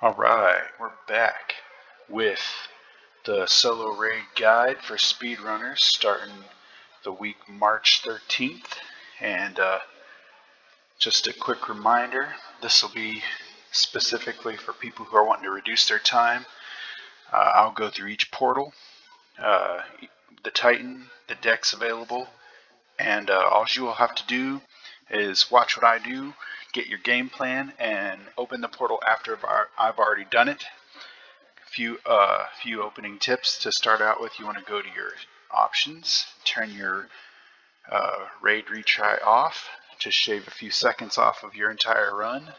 Alright, we're back with the solo raid guide for speedrunners starting the week March 13th. And just a quick reminder, this will be specifically for people who are wanting to reduce their time. I'll go through each portal, the Titan, the decks available, and all you will have to do is watch what I do, get your game plan, and open the portal after I've already done it. Few opening tips to start out with. You want to go to your options, turn your raid retry off to shave a few seconds off of your entire run,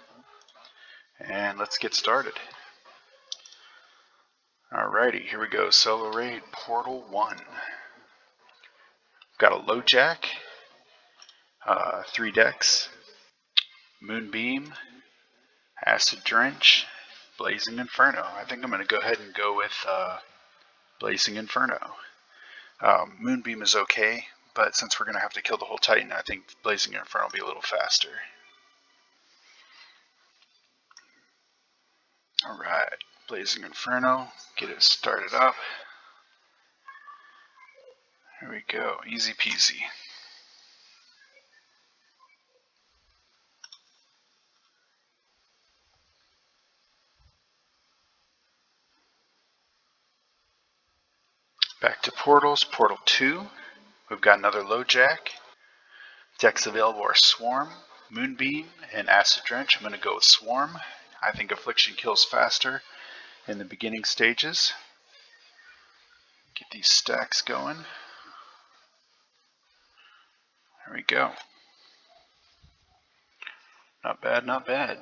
and let's get started. Alrighty, here we go. Solo raid portal 1. Got a LoJack, 3 decks, Moonbeam, Acid Drench, Blazing Inferno. I think I'm going to go ahead and go with Blazing Inferno. Moonbeam is okay, but since we're going to have to kill the whole Titan, I think Blazing Inferno will be a little faster. Alright, Blazing Inferno, get it started up. Here we go, easy peasy. Back to portals, portal 2. We've got another LoJack. Decks available are Swarm, Moonbeam, and Acid Drench. I'm going to go with Swarm. I think Affliction kills faster in the beginning stages. Get these stacks going. There we go. Not bad, not bad.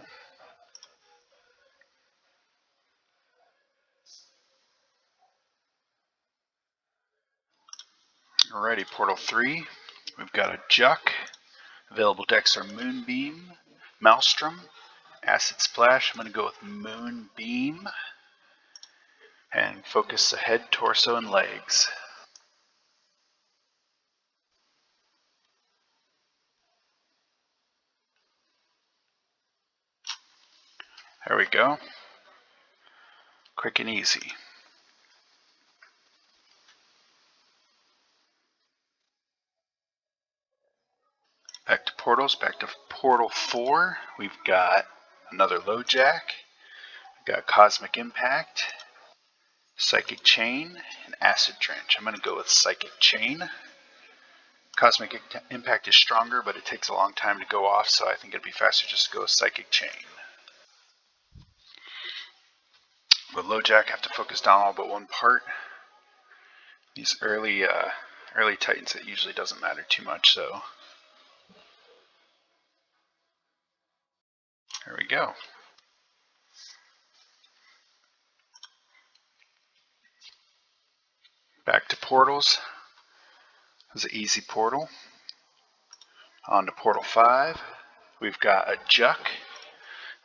Alrighty, portal 3. We've got a Juck. Available decks are Moonbeam, Maelstrom, Acid Splash. I'm going to go with Moonbeam. And focus the head, torso, and legs. There we go. Quick and easy. Back to portals, back to portal 4. We've got another LoJack. We've got Cosmic Impact, Psychic Chain, and Acid Drench. I'm going to go with Psychic Chain. Cosmic Impact is stronger, but it takes a long time to go off, so I think it'd be faster just to go with Psychic Chain. With LoJack, I have to focus down all but one part. These early Titans, it usually doesn't matter too much, so there we go. Back to portals. It was an easy portal. On to portal 5. We've got a Juck.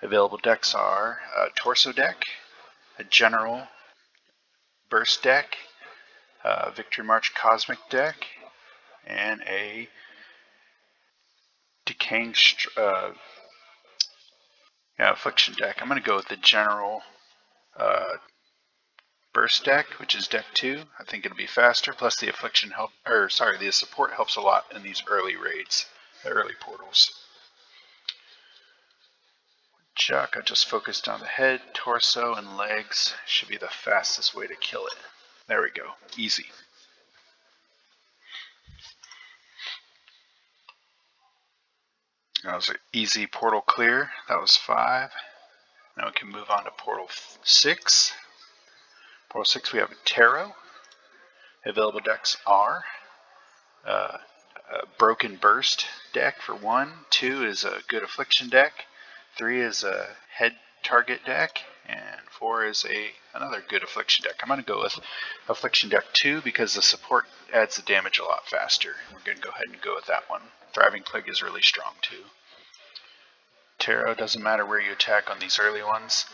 Available decks are a Torso deck, a General Burst deck, a Victory March Cosmic deck, and a Decaying Affliction deck. I'm going to go with the General Burst deck, which is deck 2. I think it'll be faster. Plus the the support helps a lot in these early raids, the early portals. Juck, I just focused on the head, torso, and legs. Should be the fastest way to kill it. There we go. Easy. That was an easy portal clear. That was 5. Now we can move on to portal 6. Portal 6, we have a Tarot. Available decks are a Broken Burst deck for 1. 2 is a good Affliction deck. 3 is a head target deck. And 4 is another good Affliction deck. I'm going to go with Affliction deck 2 because the support adds the damage a lot faster. We're going to go ahead and go with that one. Thriving Plague is really strong too. Tarot, doesn't matter where you attack on these early ones.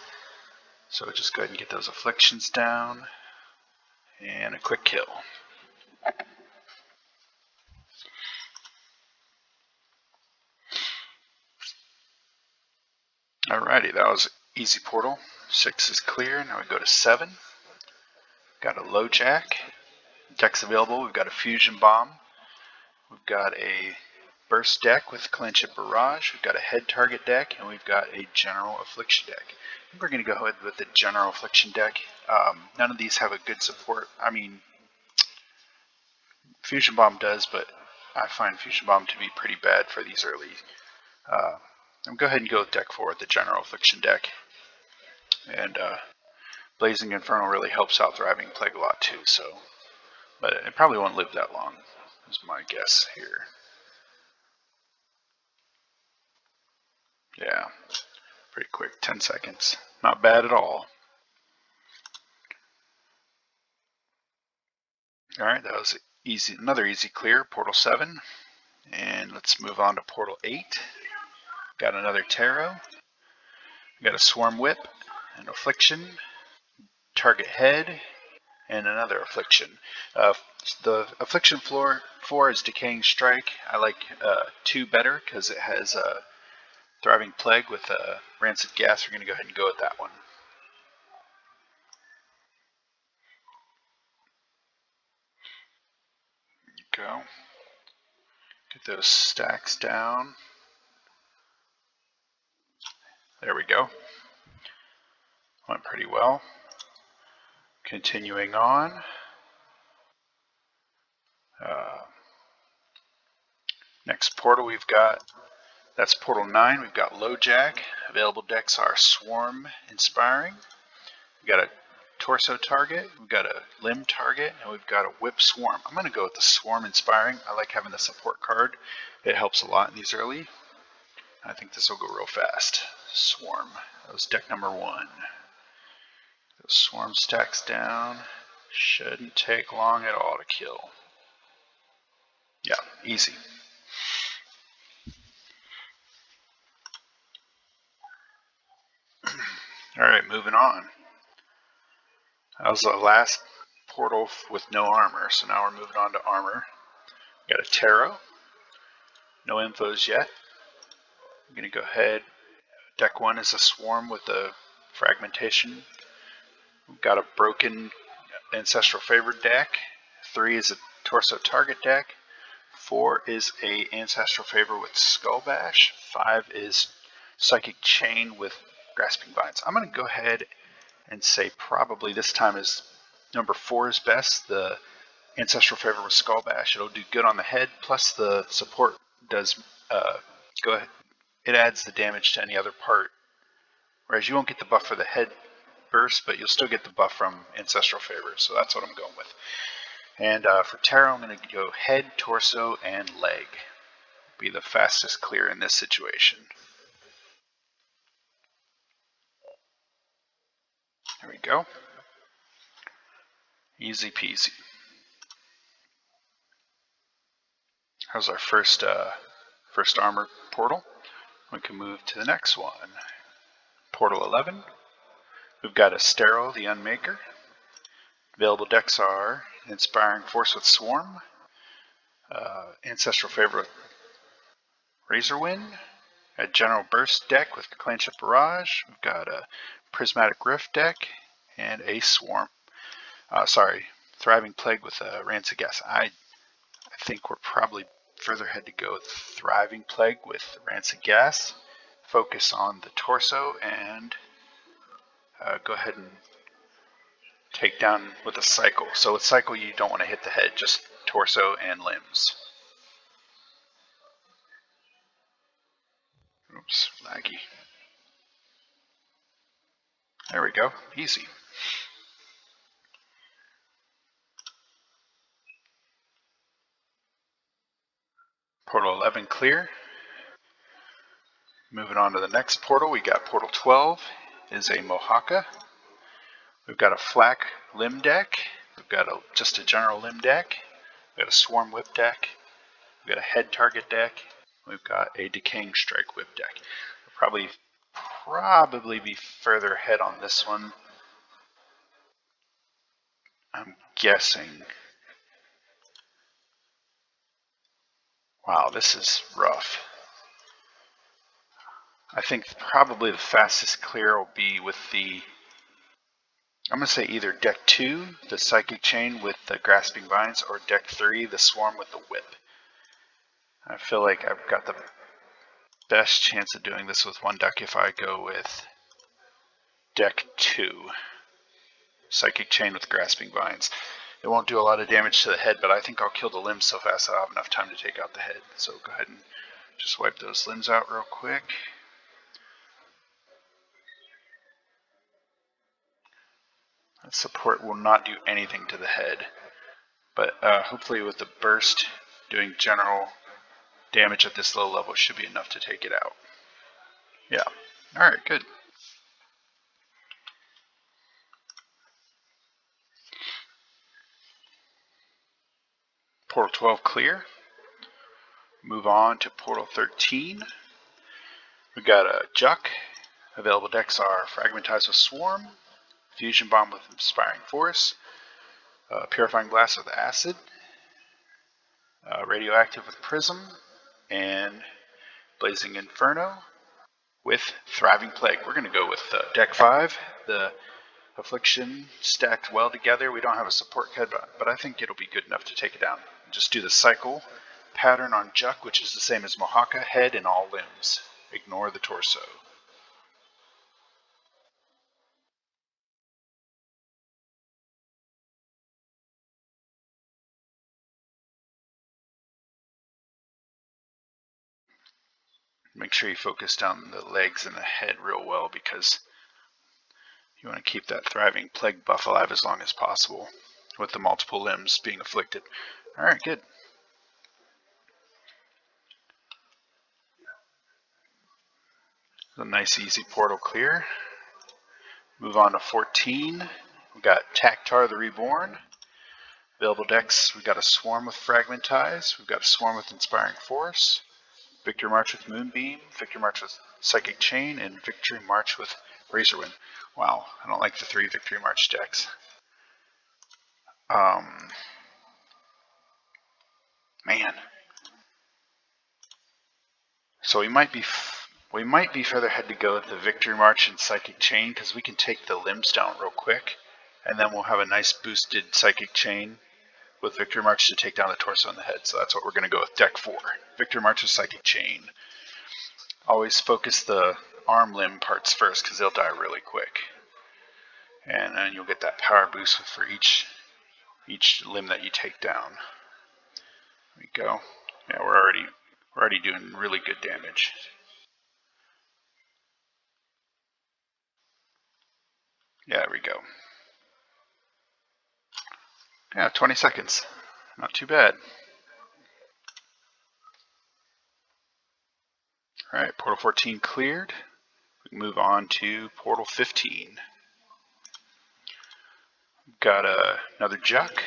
So just go ahead and get those Afflictions down. And a quick kill. Alrighty, that was easy portal. 6 is clear. Now we go to 7. Got a LoJack. Decks available. We've got a Fusion Bomb. We've got a Burst deck with Clanship Barrage. We've got a Head Target deck, and we've got a General Affliction deck. I think we're going to go ahead with the General Affliction deck. None of these have a good support. I mean, Fusion Bomb does, but I find Fusion Bomb to be pretty bad for these early. I'm going to go ahead and go with deck 4 with the General Affliction deck. And Blazing Inferno really helps out Thriving Plague a lot too, so. But it probably won't live that long, is my guess here. Yeah, pretty quick, 10 seconds. Not bad at all. Alright, that was easy. Another easy clear, Portal 7. And let's move on to Portal 8. Got another Tarot. Got a Swarm Whip, an Affliction, Target Head, and another Affliction. The Affliction 4 is Decaying Strike. I like 2 better because it has a Thriving Plague with Rancid Gas. We're going to go ahead and go with that one. Go. Get those stacks down. There we go. Went pretty well. Continuing on. Next portal we've got, that's Portal 9. We've got LoJack. Available decks are Swarm Inspiring. We've got a Torso Target. We've got a Limb Target. And we've got a Whip Swarm. I'm going to go with the Swarm Inspiring. I like having the support card. It helps a lot in these early. I think this will go real fast. Swarm. That was deck number 1. Those Swarm stacks down. Shouldn't take long at all to kill. Yeah, easy. Alright, moving on. That was the last portal with no armor, so now we're moving on to armor. We got a Tarot. No infos yet. I'm going to go ahead. Deck 1 is a Swarm with a Fragmentation. We've got a Broken Ancestral Favored deck. 3 is a Torso Target deck. 4 is a Ancestral Favor with Skull Bash. 5 is Psychic Chain with Grasping Vines. I'm going to go ahead and say probably this time is number 4 is best. The Ancestral Favor with Skull Bash. It'll do good on the head, plus the support does go ahead. It adds the damage to any other part. Whereas you won't get the buff for the head burst, but you'll still get the buff from Ancestral Favor. So that's what I'm going with. And for Tarot, I'm going to go head, torso, and leg. Be the fastest clear in this situation. There we go. Easy peasy. How's our first armor portal? We can move to the next one. Portal 11. We've got Astero, the Unmaker. Available decks are Inspiring Force with Swarm, Ancestral Favor with Razorwind, a General Burst deck with Clanship Barrage. We've got a Prismatic Rift deck and a Swarm. Thriving Plague with a Rancid Gas. I think we're probably further ahead to go with Thriving Plague with Rancid Gas. Focus on the torso and go ahead and take down with a cycle. So with cycle you don't want to hit the head, just torso and limbs. Oops, laggy. There we go, easy. Portal 11 clear. Moving on to the next portal, we got Portal 12 is a Mohaka. We've got a Flak Limb deck. We've got just a general limb deck. We've got a Swarm Whip deck. We've got a Head Target deck. We've got a Decaying Strike Whip deck. We'll probably be further ahead on this one. I'm guessing. Wow, this is rough. I think probably the fastest clear will be with the I'm going to say either deck 2, the Psychic Chain with the Grasping Vines, or deck 3, the Swarm with the Whip. I feel like I've got the best chance of doing this with one deck if I go with deck 2, Psychic Chain with Grasping Vines. It won't do a lot of damage to the head, but I think I'll kill the limbs so fast that I'll have enough time to take out the head. So go ahead and just wipe those limbs out real quick. That support will not do anything to the head, but hopefully with the burst doing general damage at this low level should be enough to take it out. Yeah. Alright, good. Portal 12 clear. Move on to Portal 13. We got a Juck. Available decks are Fragmentize with Swarm, Fusion Bomb with Inspiring Force, Purifying Blast with Acid, Radioactive with Prism, and Blazing Inferno with Thriving Plague. We're going to go with deck 5. The Affliction stacked well together. We don't have a support head, but I think it'll be good enough to take it down. Just do the cycle pattern on Juck, which is the same as Mohaka, head and all limbs. Ignore the torso. Make sure you focus down the legs and the head real well because you want to keep that Thriving Plague buff alive as long as possible with the multiple limbs being afflicted. Alright, good. A nice easy portal clear. Move on to 14. We got Taktar the Reborn. Available decks, we've got a Swarm with Fragmentize, we've got a Swarm with Inspiring Force, Victory March with Moonbeam, Victory March with Psychic Chain, and Victory March with Razorwind. Wow, I don't like the 3 Victory March decks. Man. So we might be further ahead to go with the Victory March and Psychic Chain because we can take the limbs down real quick, and then we'll have a nice boosted Psychic Chain with Victory March to take down the torso and the head. So that's what we're going to go with deck 4. Victory March with Psychic Chain. Always focus the arm limb parts first because they'll die really quick. And then you'll get that power boost for each limb that you take down. There we go. Yeah, we're already doing really good damage. Yeah, there we go. Yeah, 20 seconds. Not too bad. Alright, Portal 14 cleared. We can move on to Portal 15. We've got another Juck.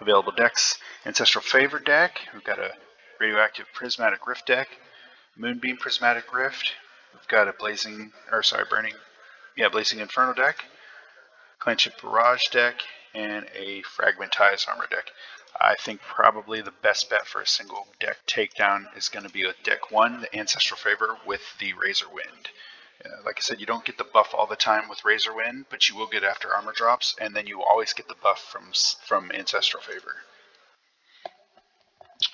Available decks, Ancestral Favor deck. We've got a Radioactive Prismatic Rift deck, Moonbeam Prismatic Rift. We've got a Blazing Inferno deck, Clanship Barrage deck, and a Fragmentized Armor deck. I think probably the best bet for a single deck takedown is going to be with deck 1, the Ancestral Favor with the Razorwind. Like I said, you don't get the buff all the time with Razorwind, but you will get after armor drops, and then you always get the buff from Ancestral Favor.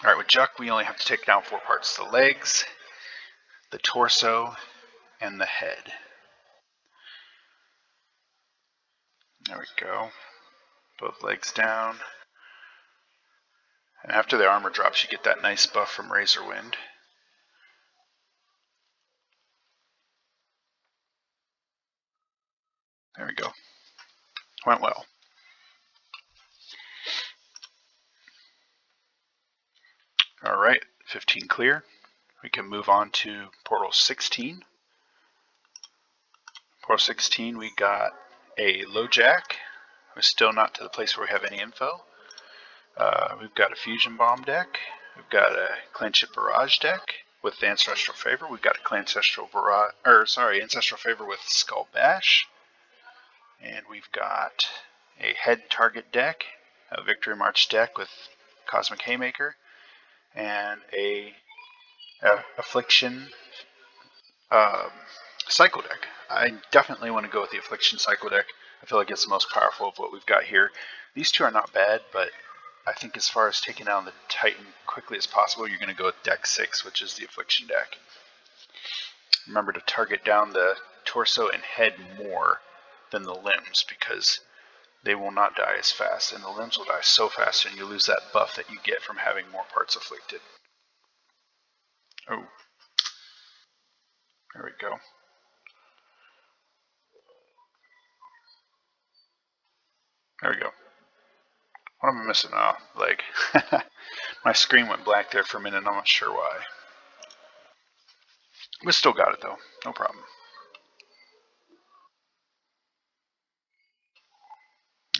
Alright, with Juck, we only have to take down 4 parts. The legs, the torso, and the head. There we go. Both legs down. And after the armor drops, you get that nice buff from Razorwind. There we go. Went well. Alright, 15 clear. We can move on to Portal 16. Portal 16, we got a LoJack. We're still not to the place where we have any info. We've got a Fusion Bomb deck. We've got a Clanship Barrage deck with Ancestral Favor. We've got a Ancestral Favor with Skull Bash. And we've got a Head Target deck, a Victory March deck with Cosmic Haymaker, and a Affliction Cycle deck. I definitely want to go with the Affliction Cycle deck. I feel like it's the most powerful of what we've got here. These two are not bad, but I think as far as taking down the Titan quickly as possible, you're going to go with deck 6, which is the Affliction deck. Remember to target down the torso and head more than the limbs, because they will not die as fast, and the limbs will die so fast, and you lose that buff that you get from having more parts afflicted. Oh, there we go. There we go. What am I missing? Oh, leg. My screen went black there for a minute, and I'm not sure why. We still got it though, no problem.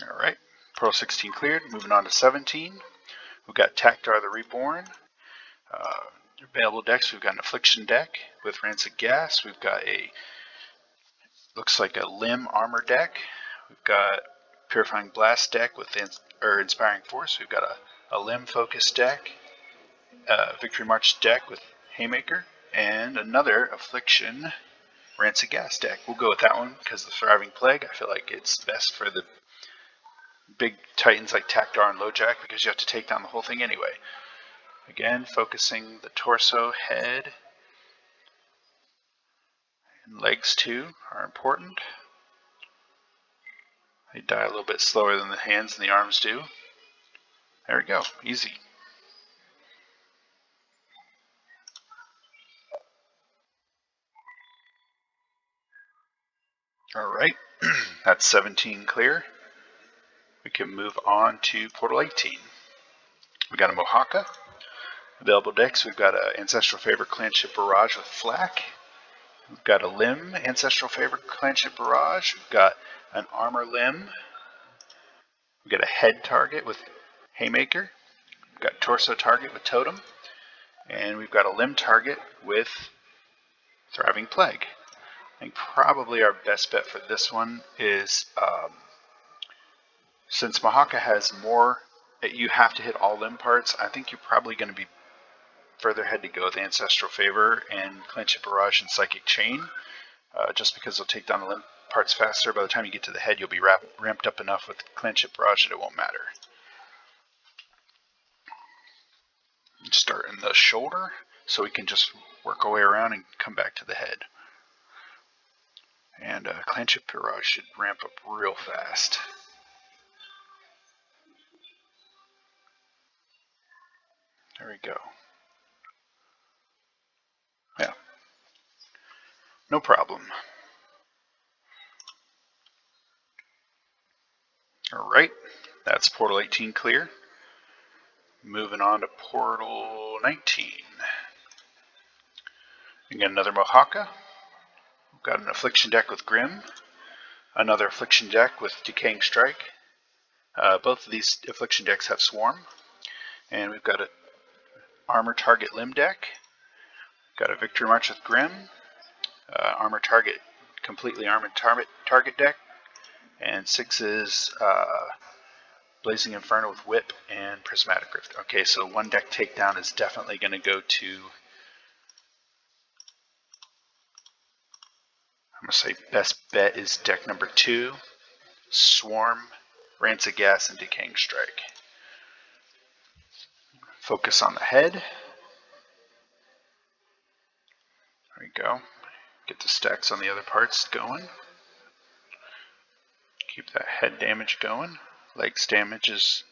Alright, Portal 16 cleared. Moving on to 17. We've got Taktar the Reborn. Available decks, we've got an Affliction deck with Rancid Gas. We've got a, looks like a Limb Armor deck. We've got Purifying Blast deck with Inspiring Force. We've got a Limb Focus deck, Victory March deck with Haymaker, and another Affliction Rancid Gas deck. We'll go with that one because the Thriving Plague, I feel like it's best for the big titans like Taktar and Lojack, because you have to take down the whole thing anyway. Again, focusing the torso, head, and legs too are important. They die a little bit slower than the hands and the arms do. There we go, easy. Alright, that's 17 clear. We can move on to Portal 18. We got a Mohaka. Available decks, we've got an Ancestral Favor Clanship Barrage with Flak. We've got a Limb Ancestral Favor Clanship Barrage. We've got an Armor Limb. We've got a Head target with Haymaker. We've got Torso target with Totem. And we've got a Limb target with Thriving Plague. I think probably our best bet for this one is, since Mohaka has more, you have to hit all limb parts, I think you're probably going to be further ahead to go with Ancestral Favor and Clanship Barrage and Psychic Chain, just because they'll take down the limb parts faster. By the time you get to the head, you'll be ramped up enough with Clanship Barrage that it won't matter. Start in the shoulder, so we can just work our way around and come back to the head. And Clanship Barrage should ramp up real fast. There we go. Yeah. No problem. Alright, that's Portal 18 clear. Moving on to Portal 19. We got another Mohaka. We've got an Affliction deck with Grim. Another Affliction deck with Decaying Strike. Both of these Affliction decks have Swarm. And we've got an Armor Target Limb deck. We've got a Victory March with Grim. Armor Target, completely Armored Target deck. And 6 is Blazing Inferno with Whip and Prismatic Rift. Okay, so one deck takedown is definitely going to go to, I'm going to say best bet is deck number 2, Swarm, Rancid Gas, and Decaying Strike. Focus on the head. There we go. Get the stacks on the other parts going. Keep that head damage going. Legs damage is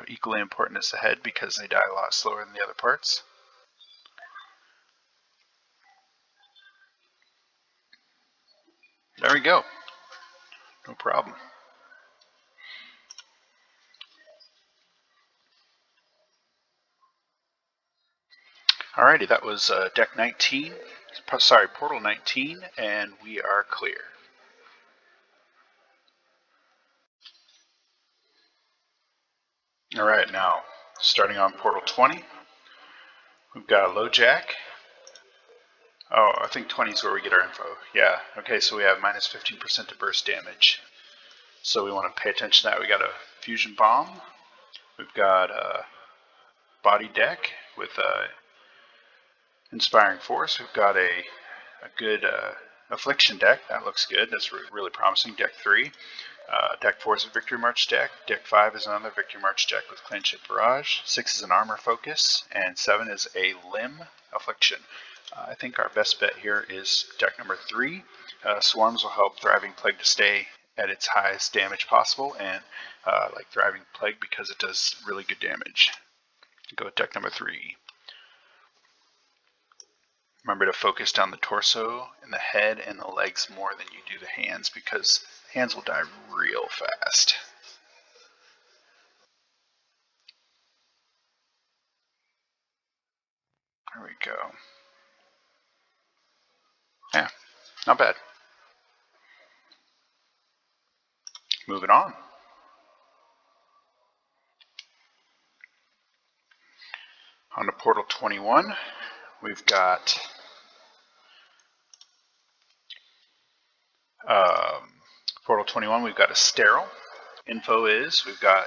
equally important as the head because they die a lot slower than the other parts. There we go. No problem. Alrighty, that was deck 19. Sorry, Portal 19, and we are clear. Alright, now starting on Portal 20, we've got a Lojack. Oh, I think 20 is where we get our info. Yeah, okay, so we have minus 15% to burst damage. So we want to pay attention to that. We got a Fusion Bomb. We've got a Body deck with Inspiring Force. We've got a good Affliction deck. That looks good. That's really promising. Deck 3. Deck 4 is a Victory March deck. Deck 5 is another Victory March deck with Clanship Barrage. 6 is an Armor Focus. And 7 is a Limb Affliction. I think our best bet here is deck number 3. Swarms will help Thriving Plague to stay at its highest damage possible, and like Thriving Plague because it does really good damage. Go with deck number 3. Remember to focus down the torso and the head and the legs more than you do the hands, because the hands will die real fast. There we go. Yeah, not bad. Moving on. On to Portal 21, we've got Portal 21, we've got a Sterile. Info is we've got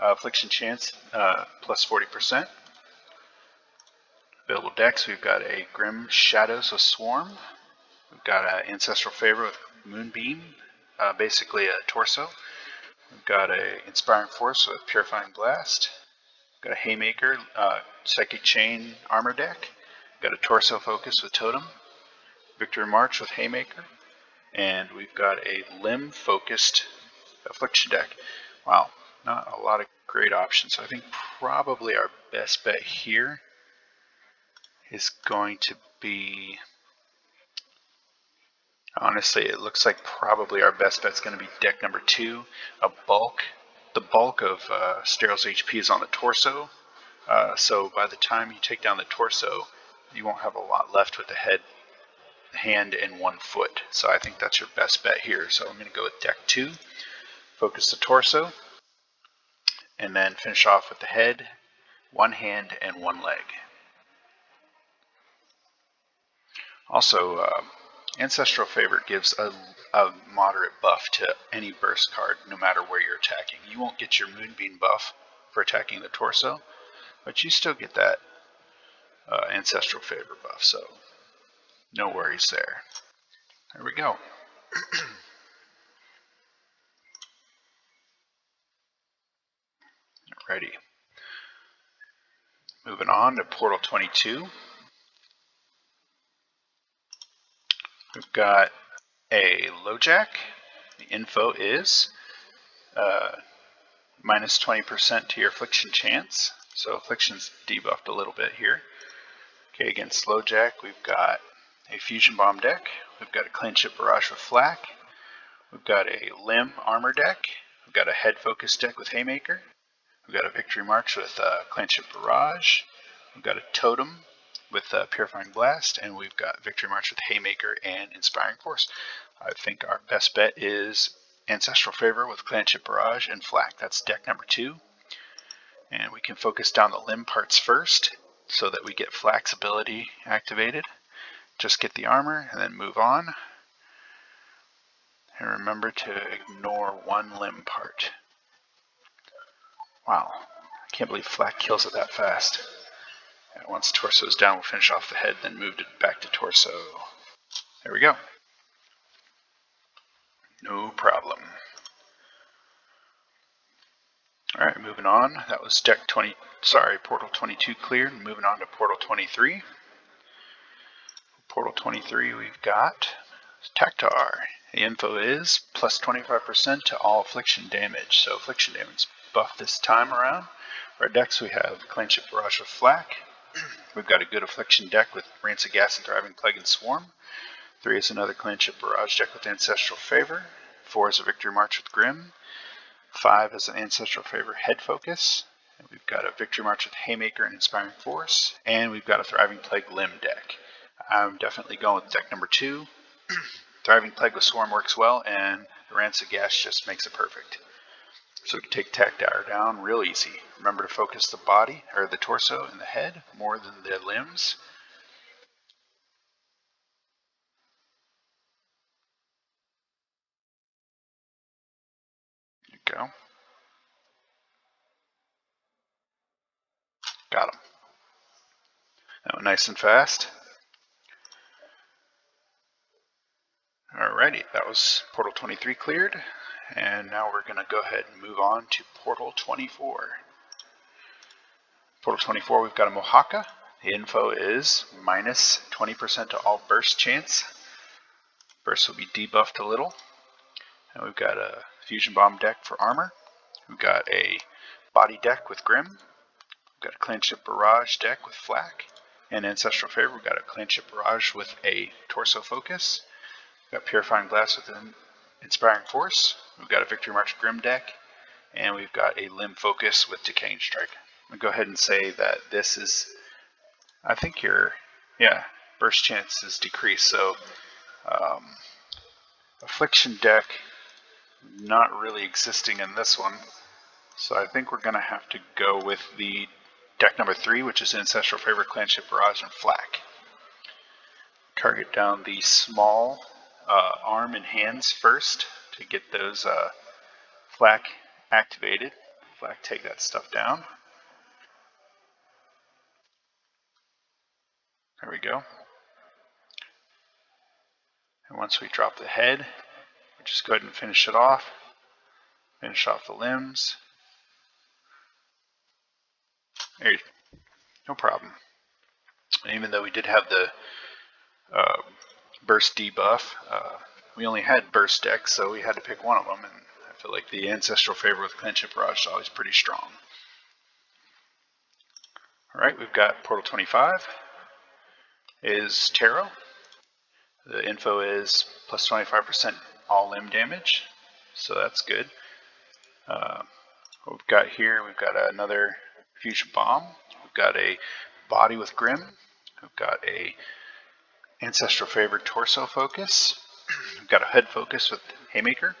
Affliction Chance plus 40%. Available decks, we've got a Grim Shadows of Swarm. We've got an Ancestral Favor with Moonbeam, basically a torso. We've got a Inspiring Force with Purifying Blast. We've got a Haymaker, Psychic Chain armor deck. We've got a Torso Focus with Totem. Victory March with Haymaker. And we've got a Limb Focused Affliction deck. Wow, not a lot of great options. So I think probably our best bet here is going to be, honestly, it looks like probably our best bet is going to be deck number 2, a bulk. The bulk of Sterile's HP is on the torso, so by the time you take down the torso, you won't have a lot left with the head, hand, and 1 foot. So I think that's your best bet here. So I'm going to go with deck 2, focus the torso, and then finish off with the head, 1 hand, and 1 leg. Also, Ancestral Favor gives a moderate buff to any burst card, no matter where you're attacking. You won't get your Moonbeam buff for attacking the torso, but you still get that Ancestral Favor buff, so no worries there. There we go. Alrighty. Moving on to Portal 22. We've got a LoJack. The info is minus 20% to your Affliction chance. So Affliction's debuffed a little bit here. Okay, against LoJack, we've got a Fusion Bomb deck. We've got a Clanship Barrage with Flak. We've got a Limb Armor deck. We've got a Head Focus deck with Haymaker. We've got a Victory March with Clanship Barrage. We've got a Totem with Purifying Blast, and we've got Victory March with Haymaker and Inspiring Force. I think our best bet is Ancestral Favor with Clanship Barrage and Flak. That's deck number 2. And we can focus down the limb parts first so that we get Flak's ability activated. Just get the armor and then move on. And remember to ignore 1 limb part. Wow, I can't believe Flak kills it that fast. And once torso is down, we'll finish off the head, then move it back to torso. There we go. No problem. Alright, moving on. That was Portal 22 cleared. Moving on to Portal 23. Portal 23, we've got Tactar. The info is plus 25% to all Affliction damage. So Affliction damage buff this time around. For our decks, we have Clanship Barrage with Flak. We've got a good Affliction deck with Rancid Gas and Thriving Plague and Swarm. 3 is another Clanship Barrage deck with Ancestral Favor. 4 is a Victory March with Grim. 5 is an Ancestral Favor Head Focus. And we've got a Victory March with Haymaker and Inspiring Force. And we've got a Thriving Plague Limb deck. I'm definitely going with deck number 2. Thriving Plague with Swarm works well, and the Rancid Gas just makes it perfect. So we can take Tactar down real easy. Remember to focus the body, or the torso and the head, more than the limbs. There you go. Got him. That went nice and fast. Alrighty, that was Portal 23 cleared, and now we're going to go ahead and move on to Portal 24. Portal 24, we've got a Mohaka. The info is minus 20% to all burst chance. Burst will be debuffed a little. And we've got a Fusion Bomb deck for armor. We've got a body deck with Grim. We've got a Clanship Barrage deck with Flak. And Ancestral Favor, we've got a Clanship Barrage with a Torso Focus. We've got Purifying Blast with an Inspiring Force. We've got a Victory March Grim deck. And we've got a Limb Focus with Decaying Strike. I'm going to go ahead and say that this is, I think burst chance is decreased. So Affliction deck not really existing in this one. So I think we're going to have to go with the deck number 3, which is Ancestral Favor, Clanship Barrage, and Flak. Target down the small arm and hands first to get those Flak activated. Flak, take that stuff down. There we go. And once we drop the head, we just go ahead and finish it off. Finish off the limbs. There you go. No problem. And even though we did have the burst debuff, we only had burst decks, so we had to pick one of them. And I feel like the Ancestral Favor with Clanship Barrage is always pretty strong. Alright, we've got Portal 25 is Tarot. The info is plus 25% all limb damage, so that's good. What we've got here, we've got another Fusion Bomb. We've got a body with Grim. We've got a Ancestral Favor Torso Focus. We've got a Head Focus with Haymaker.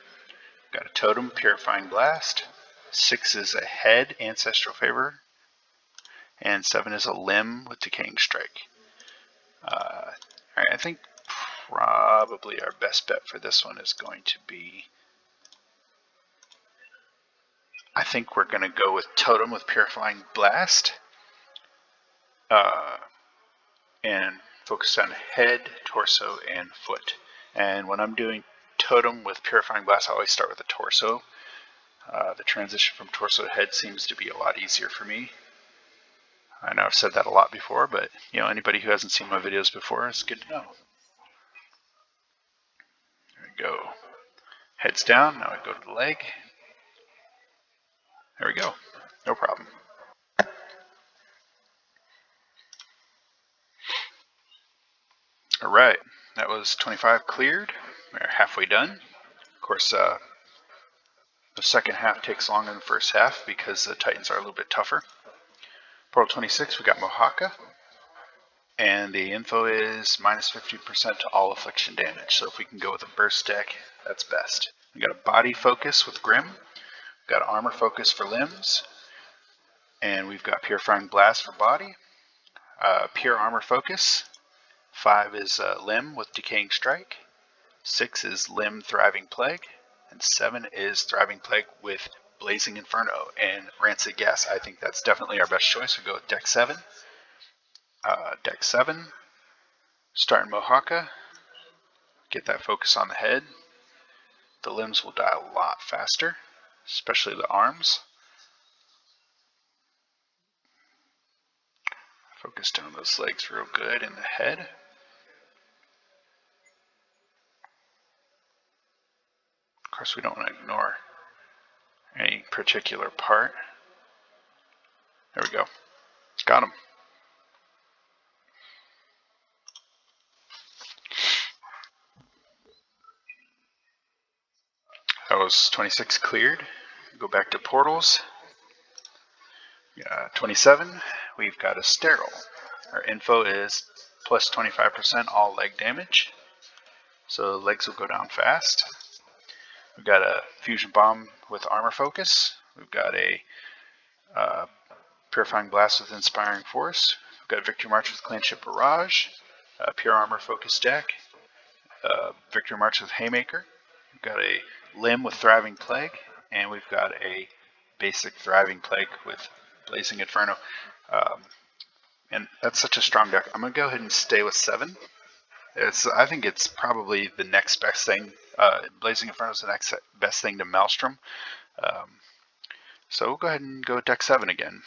We've got a Totem Purifying Blast. 6 is a Head Ancestral Favor. And 7 is a Limb with Decaying Strike. Alright, I think probably our best bet for this one is going to be, I think we're going to go with Totem with Purifying Blast. And focus on head, torso, and foot. And when I'm doing Totem with Purifying Blast, I always start with the torso. The transition from torso to head seems to be a lot easier for me. I know I've said that a lot before, but anybody who hasn't seen my videos before, it's good to know. There we go. Head's down, now I go to the leg. There we go. No problem. Alright, that was 25 cleared. We're halfway done. Of course, the second half takes longer than the first half because the Titans are a little bit tougher. Portal 26, we got Mohaka. And the info is minus 50% to all affliction damage. So if we can go with a burst deck, that's best. We got a body focus with Grim. We've got armor focus for limbs. And we've got Purifying Blast for body. Pure armor focus. 5 is limb with Decaying Strike. 6 is limb Thriving Plague. And 7 is Thriving Plague with Blazing Inferno and Rancid Gas. I think that's definitely our best choice. We'll go with deck 7. Deck 7. Starting Mohaka. Get that focus on the head. The limbs will die a lot faster, especially the arms. Focus down those legs real good in the head. Of course, we don't want to ignore any particular part. There we go. Got him. That was 26 cleared. Go back to portals. 27, we've got a Sterile. Our info is plus 25% all leg damage. So legs will go down fast. We've got a Fusion Bomb with Armor Focus. We've got a Purifying Blast with Inspiring Force. We've got Victory March with Clanship Barrage. Pure Armor Focus deck. Victory March with Haymaker. We've got a Limb with Thriving Plague. And we've got a basic Thriving Plague with Blazing Inferno. And that's such a strong deck. I'm going to go ahead and stay with 7. I think it's probably the next best thing. Blazing Inferno is the next best thing to Maelstrom. So we'll go ahead and go deck 7 again.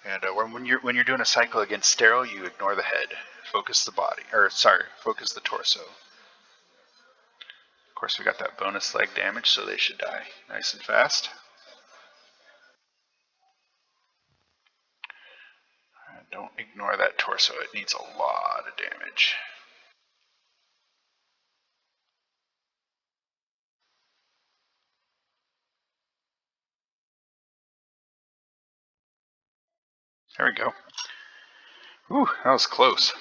And when you're doing a cycle against Sterile, you ignore the head, focus the body, or sorry, focus the torso. Of course, we got that bonus leg damage, so they should die nice and fast. And don't ignore that torso; it needs a lot of damage. There we go. Whew, that was close.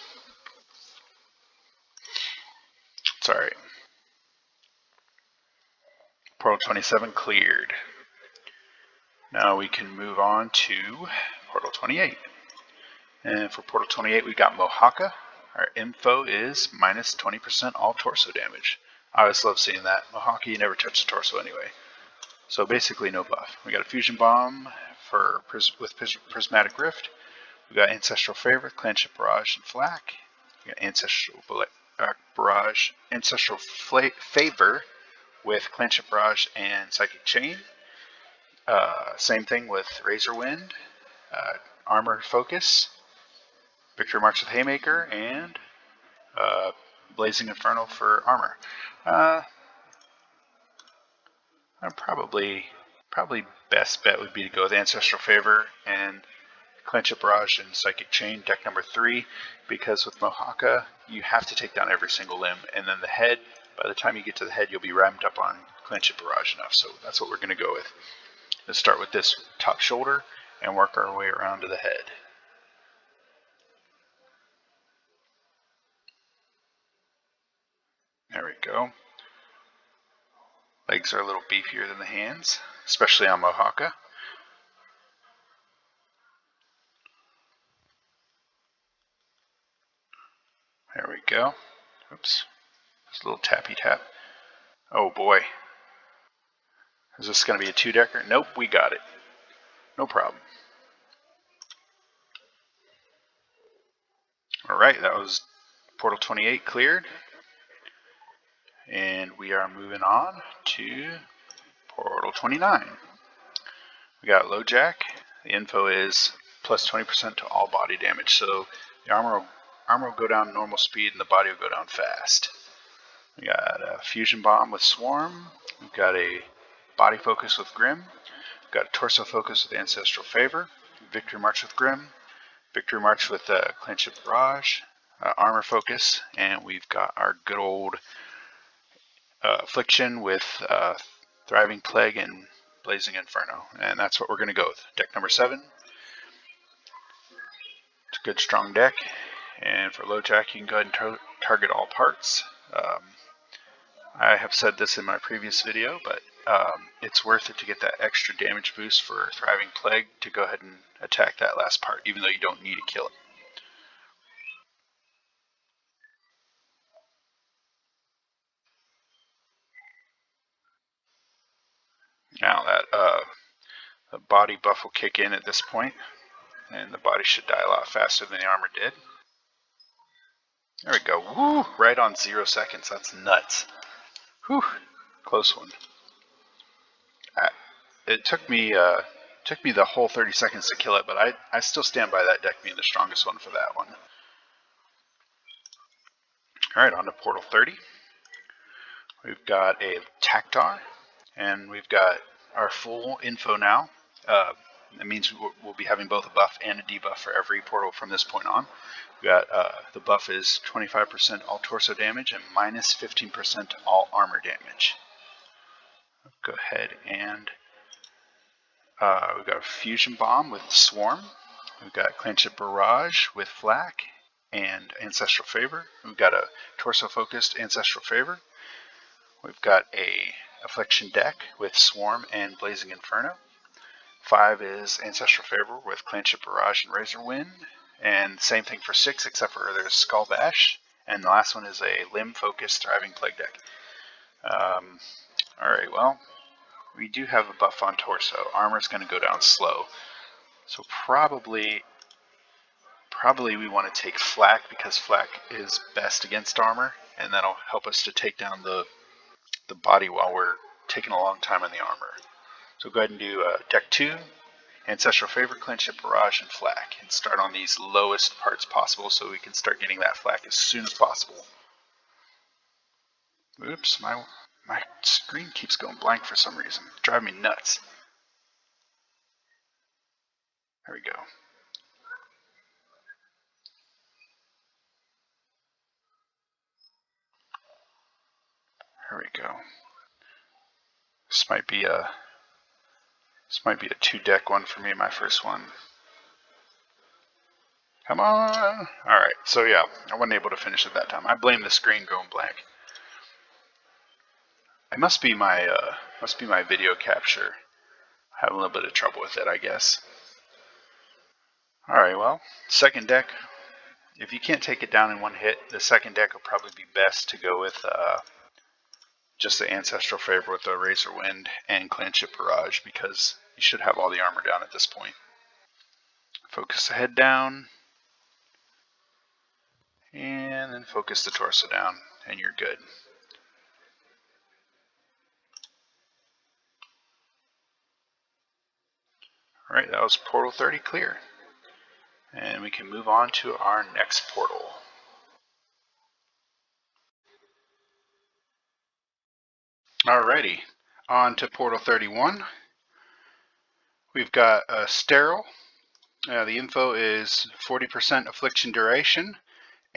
It's alright. Portal 27 cleared. Now we can move on to Portal 28. And for Portal 28 we got Mohaka. Our info is minus 20% all torso damage. I always love seeing that. Mohaka, you never touch the torso anyway. So basically no buff. We got a Fusion Bomb with Prismatic Rift. We got Ancestral Favor, Clanship Barrage, and Flak. We got Ancestral Barrage, Ancestral Favor with Clanship Barrage and Psychic Chain. Same thing with Razor Wind, Armor Focus, Victory March with Haymaker, and Blazing Inferno for armor. Probably best bet would be to go with Ancestral Favor and Clanship Barrage and Psychic Chain, deck number 3, because with Mohaka, you have to take down every single limb, and then the head, by the time you get to the head, you'll be ramped up on Clanship Barrage enough, so that's what we're going to go with. Let's start with this top shoulder and work our way around to the head. There we go. Legs are a little beefier than the hands, especially on Mohaka. There we go. Oops. Just a little tappy tap. Oh boy. Is this going to be a 2-decker? Nope, we got it. No problem. Alright, that was Portal 28 cleared. And we are moving on to Portal 29. We got LoJack. The info is plus 20% to all body damage, so the armor will go down normal speed and the body will go down fast. We got a Fusion Bomb with Swarm. We've got a Body Focus with Grim. We've got a Torso Focus with Ancestral Favor. Victory March with Grim. Victory March with Clanship Barrage. Armor Focus. And we've got our good old Affliction with Thriving Plague and Blazing Inferno. And that's what we're going to go with. Deck number 7. It's a good strong deck. And for LoJack, you can go ahead and target all parts. I have said this in my previous video, but it's worth it to get that extra damage boost for Thriving Plague to go ahead and attack that last part, even though you don't need to kill it. Now that the body buff will kick in at this point, and the body should die a lot faster than the armor did. There we go. Woo! Right on 0 seconds. That's nuts. Whew. Close one. It took me the whole 30 seconds to kill it, but I still stand by that deck being the strongest one for that one. Alright, on to Portal 30. We've got a Tactar, and we've got our full info now. That means we'll be having both a buff and a debuff for every portal from this point on. We got the buff is 25% all torso damage and minus 15% all armor damage. Go ahead and we've got a Fusion Bomb with Swarm. We've got Clanship Barrage with Flak and Ancestral Favor. We've got a Torso Focused Ancestral Favor. We've got a Affliction deck with Swarm and Blazing Inferno. 5 is Ancestral Favor with Clanship Barrage and Razor Wind. And same thing for 6, except for there's Skull Bash. And the last one is a Limb Focused Thriving Plague deck. Alright, well, we do have a buff on Torso. Armor's going to go down slow. So probably Probably we want to take flak because flak is best against armor, and that'll help us to take down the body while we're taking a long time on the armor. So go ahead and do deck 2, Ancestral Favor, Clanship, Barrage, and Flak, and start on these lowest parts possible so we can start getting that flak as soon as possible. Oops, my screen keeps going blank for some reason. It's driving me nuts. There we go. There we go. This might be a 2-deck one for me, my first one. Come on! Alright, so yeah, I wasn't able to finish it that time. I blame the screen going blank. It must be my video capture. I have a little bit of trouble with it, I guess. Alright, well, second deck. If you can't take it down in one hit, the second deck will probably be best to go with just the Ancestral Favor with the Razor Wind and Clanship Barrage, because you should have all the armor down at this point. Focus the head down, and then focus the torso down, and you're good. Alright, that was Portal 30 clear. And we can move on to our next portal. Alrighty, on to Portal 31. We've got a Sterile. The info is 40% affliction duration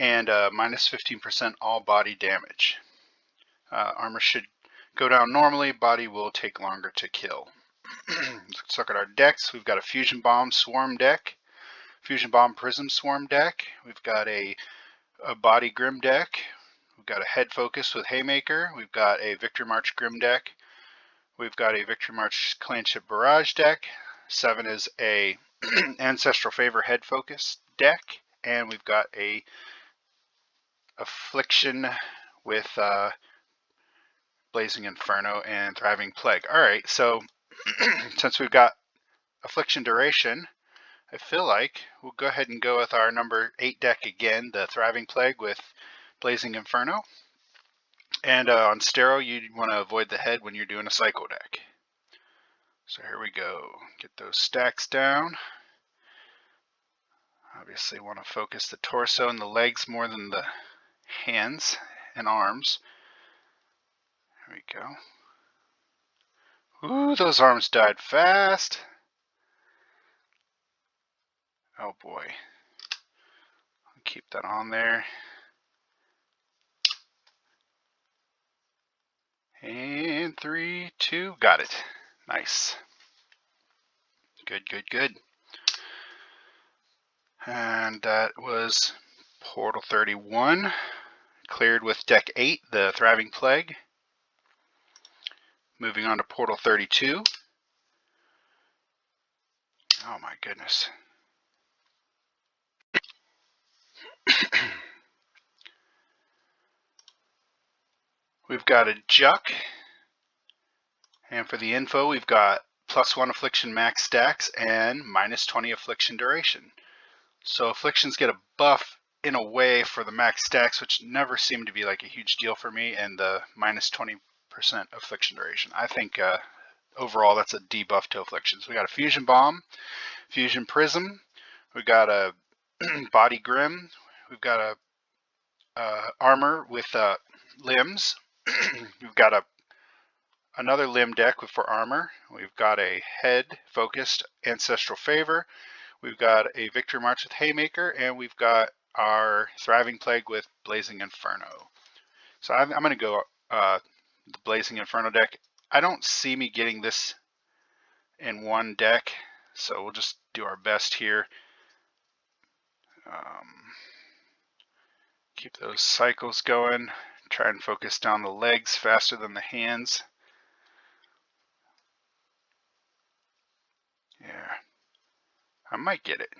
and minus 15% all body damage. Armor should go down normally, body will take longer to kill. Let's look at our decks. We've got a Fusion Bomb Swarm deck, Fusion Bomb Prism Swarm deck. We've got a Body Grim deck. We've got a Head Focus with Haymaker. We've got a Victory March Grim deck. We've got a Victory March Clanship Barrage deck. 7 is a Ancestral Favor Head Focus deck. And we've got a Affliction with Blazing Inferno and Thriving Plague. Alright, so since we've got Affliction duration, I feel like we'll go ahead and go with our number 8 deck again, the Thriving Plague with Blazing Inferno. And on Sterile, you want to avoid the head when you're doing a Psycho deck. So here we go. Get those stacks down. Obviously want to focus the torso and the legs more than the hands and arms. There we go. Ooh, those arms died fast. Oh boy. I'll keep that on there. And 3, 2, got it. Nice. Good, good, good. And that was Portal 31. Cleared with deck 8, the Thriving Plague. Moving on to Portal 32. Oh my goodness. We've got a Juck. And for the info, we've got +1 Affliction max stacks and -20 Affliction duration. So Afflictions get a buff in a way for the max stacks, which never seemed to be like a huge deal for me, and the -20% Affliction duration. I think overall that's a debuff to Afflictions. We got a Fusion Bomb, Fusion Prism, we got a Body Grim, we've got a Armor with limbs, we've got another limb deck for armor. We've got a head focused Ancestral Favor. We've got a Victory March with Haymaker, and we've got our Thriving Plague with Blazing Inferno. So I'm going to go the Blazing Inferno deck. I don't see me getting this in one deck, so we'll just do our best here. Keep those cycles going. Try and focus down the legs faster than the hands. Yeah, I might get it.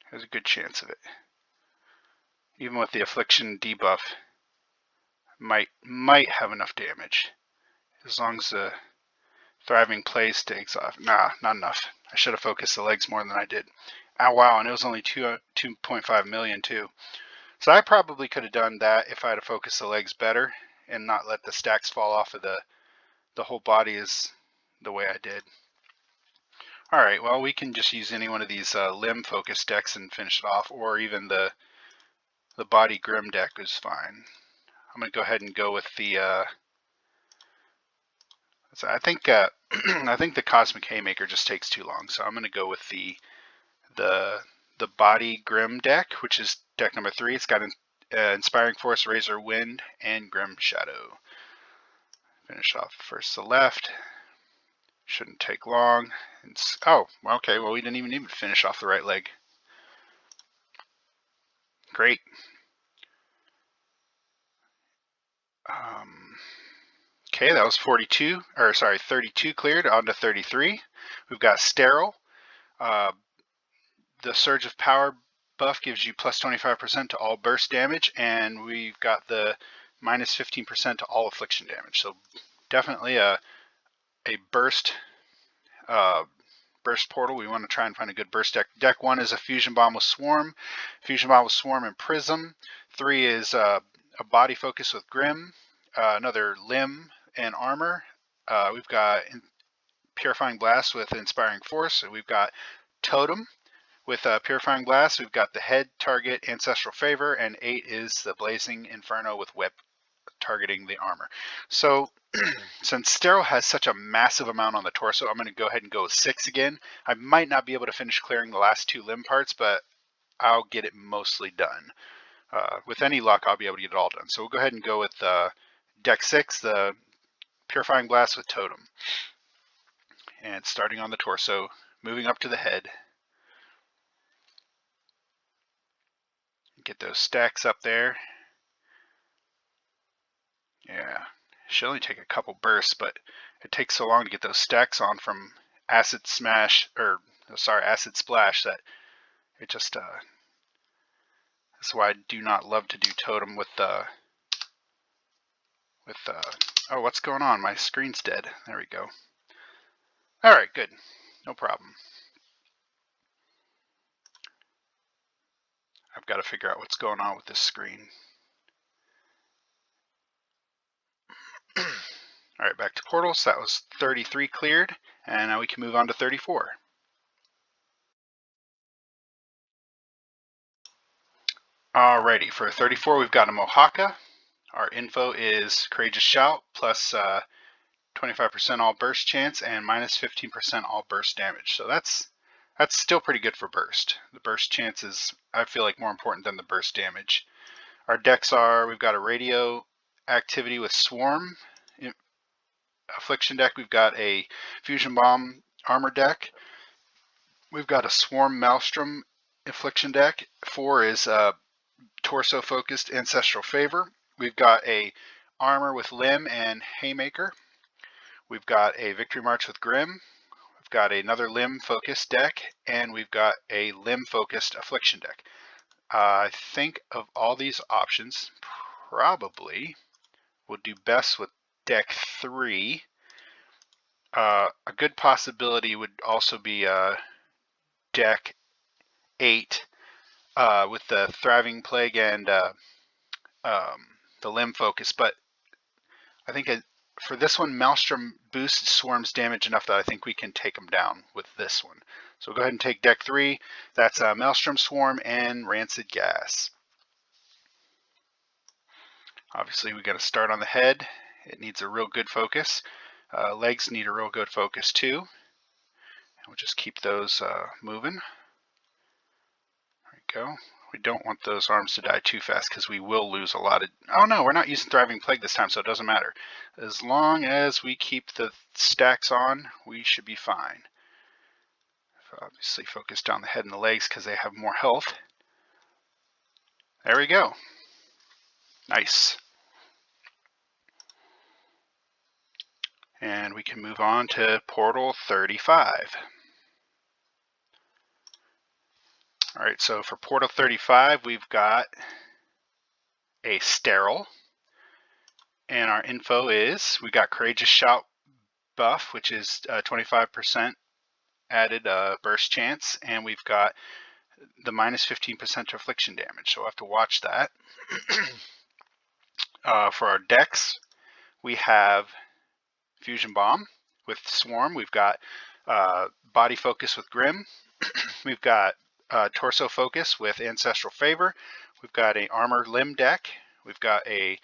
There's a good chance of it. Even with the Affliction debuff, might have enough damage. As long as the Thriving Plague stays off. Nah, not enough. I should have focused the legs more than I did. Oh wow, and it was only 2.5 million too. So I probably could have done that if I had focused the legs better and not let the stacks fall off of the whole body is the way I did. All right, well, we can just use any one of these limb focus decks and finish it off, or even the body Grim deck is fine. I'm going to go ahead and go with the so I think I think the Cosmic Haymaker just takes too long, so I'm going to go with the body Grim deck, which is deck number 3. It's got Inspiring Force, Razor Wind, and Grim Shadow. Finish off first the left. Shouldn't take long. Oh, okay, well, we didn't even finish off the right leg. Great. Okay, that was 32 cleared, on to 33. We've got Sterile. The Surge of Power buff gives you plus 25% to all burst damage, and we've got the minus 15% to all affliction damage. So definitely a burst portal. We want to try and find a good burst deck. Deck 1 is a Fusion Bomb with Swarm, and Prism. 3 is a body focus with Grim, another limb and armor. We've got Purifying Blast with Inspiring Force. And we've got Totem with Purifying Blast. We've got the head target Ancestral Favor, and 8 is the Blazing Inferno with Whip targeting the armor. So since Sterile has such a massive amount on the torso, I'm going to go ahead and go with 6 again. I might not be able to finish clearing the last 2 limb parts, but I'll get it mostly done. With any luck, I'll be able to get it all done. So we'll go ahead and go with deck 6, the Purifying Blast with Totem. And starting on the torso, moving up to the head. Get those stacks up there. Yeah, should only take a couple bursts, but it takes so long to get those stacks on from Acid Splash that it just that's why I do not love to do Totem with oh, what's going on? My screen's dead. There we go. All right, good, no problem. I've got to figure out what's going on with this screen. All right, back to portals. That was 33 cleared, and now we can move on to 34. Alrighty, for 34 we've got a Mohaka. Our info is Courageous Shout plus 25% all burst chance and minus 15% all burst damage. So that's still pretty good for burst. The burst chance is, I feel like, more important than the burst damage. Our decks are, we've got a Radio Activity with Swarm Affliction deck. We've got a Fusion Bomb Armor deck. We've got a Swarm Maelstrom Affliction deck. 4 is Torso Focused Ancestral Favor. We've got a Armor with Limb and Haymaker. We've got a Victory March with Grim. We've got another Limb Focused deck, and we've got a Limb Focused Affliction deck. I think of all these options, probably would do best with deck 3. A good possibility would also be deck 8 with the Thriving Plague and the Limb Focus, but I think for this one, Maelstrom boosts Swarm's damage enough that I think we can take them down with this one. So we'll go ahead and take deck 3. That's Maelstrom, Swarm, and Rancid Gas. Obviously, we got to start on the head. It needs a real good focus. Legs need a real good focus too. And we'll just keep those moving. There we go. We don't want those arms to die too fast because we will lose a lot of... Oh no, we're not using Thriving Plague this time, so it doesn't matter. As long as we keep the stacks on, we should be fine. Obviously focus down the head and the legs because they have more health. There we go. Nice. And we can move on to Portal 35. All right, so for Portal 35, we've got a Sterile. And our info is, we got Courageous Shout buff, which is 25% added burst chance. And we've got the minus 15% to affliction damage. So we'll have to watch that. For our decks, we have Fusion Bomb with Swarm. We've got Body Focus with Grim. We've got Torso Focus with Ancestral Favor. We've got a Armor Limb deck. We've got a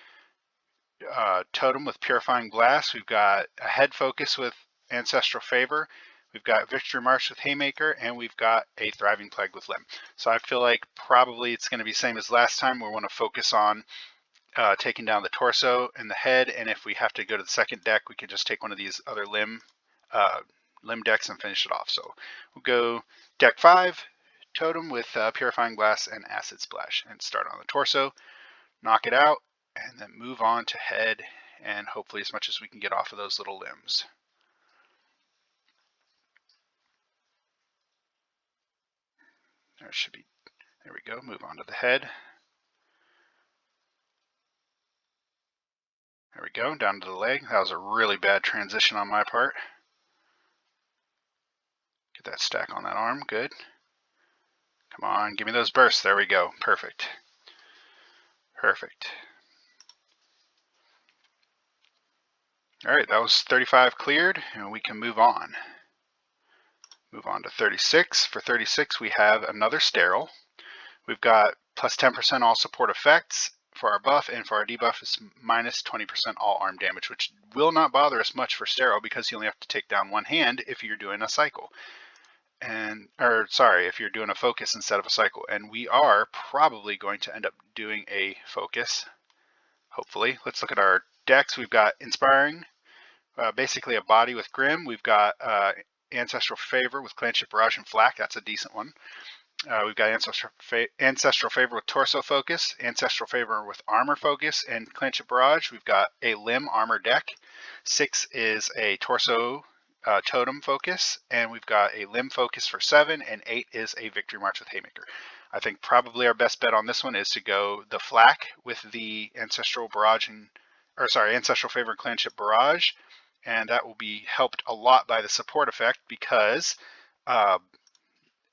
Totem with Purifying Blast. We've got a Head Focus with Ancestral Favor. We've got Victory March with Haymaker, and we've got a Thriving Plague with Limb. So I feel like probably it's going to be same as last time. We want to focus on taking down the torso and the head, and if we have to go to the second deck, we can just take one of these other limb decks and finish it off. So we'll go deck 5, Totem with Purifying Blast and Acid Splash, and start on the torso, knock it out, and then move on to head, and hopefully as much as we can get off of those little limbs. There we go, move on to the head. There we go, down to the leg. That was a really bad transition on my part. Get that stack on that arm, good. Come on, give me those bursts. There we go, perfect. Perfect. All right, that was 35 cleared, and we can move on. Move on to 36. For 36, we have another Sterile. We've got plus 10% all support effects for our buff, and for our debuff it's minus 20% all arm damage, which will not bother us much for Sterile because you only have to take down one hand if you're doing a cycle. If you're doing a focus instead of a cycle. And we are probably going to end up doing a focus, hopefully. Let's look at our decks. We've got Inspiring, basically a body with Grim. We've got Ancestral Favor with Clanship Barrage and Flak. That's a decent one. We've got Ancestral Favor with Torso Focus, Ancestral Favor with Armor Focus, and Clanship Barrage. We've got a Limb Armor deck. 6 is a Torso Totem Focus, and we've got a Limb Focus for 7, and 8 is a Victory March with Haymaker. I think probably our best bet on this one is to go the Flak with the Ancestral Favor and Clanship Barrage, and that will be helped a lot by the support effect because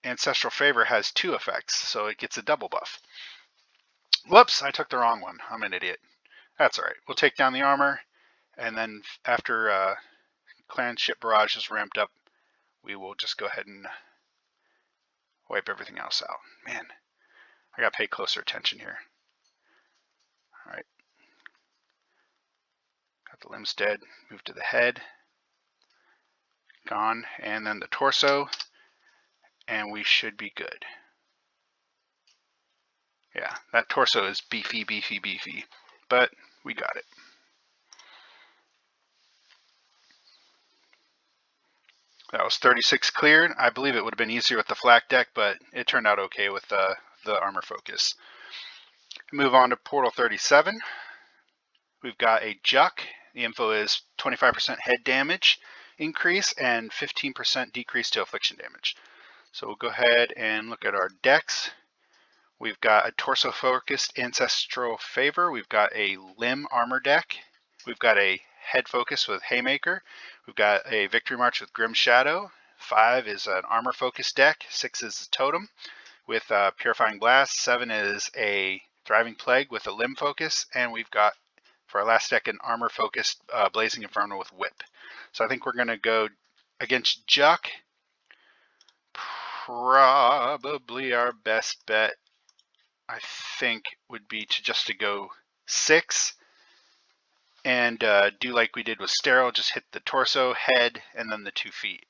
Ancestral Favor has 2 effects, so it gets a double buff. Whoops, I took the wrong one. I'm an idiot. That's all right. We'll take down the armor, and then after Clanship Barrage is ramped up, we will just go ahead and wipe everything else out. Man, I gotta pay closer attention here. All right. Got the limbs dead. Move to the head. Gone. And then the torso. And we should be good. Yeah, that torso is beefy, beefy, beefy. But we got it. That was 36 cleared. I believe it would have been easier with the Flak deck, but it turned out okay with the armor focus. Move on to Portal 37. We've got a Juck. The info is 25% head damage increase and 15% decrease to affliction damage. So we'll go ahead and look at our decks. We've got a Torso Focused Ancestral Favor. We've got a Limb Armor deck. We've got a Head Focus with Haymaker. We've got a Victory March with Grim Shadow. 5 is an Armor Focused deck. 6 is a Totem with Purifying Blast. 7 is a Thriving Plague with a Limb Focus. And we've got, for our last deck, an Armor Focused Blazing Inferno with Whip. So I think we're going to go against Juck. Probably our best bet, I think, would be to go 6 and do like we did with Sterile, just hit the torso, head, and then the 2 feet.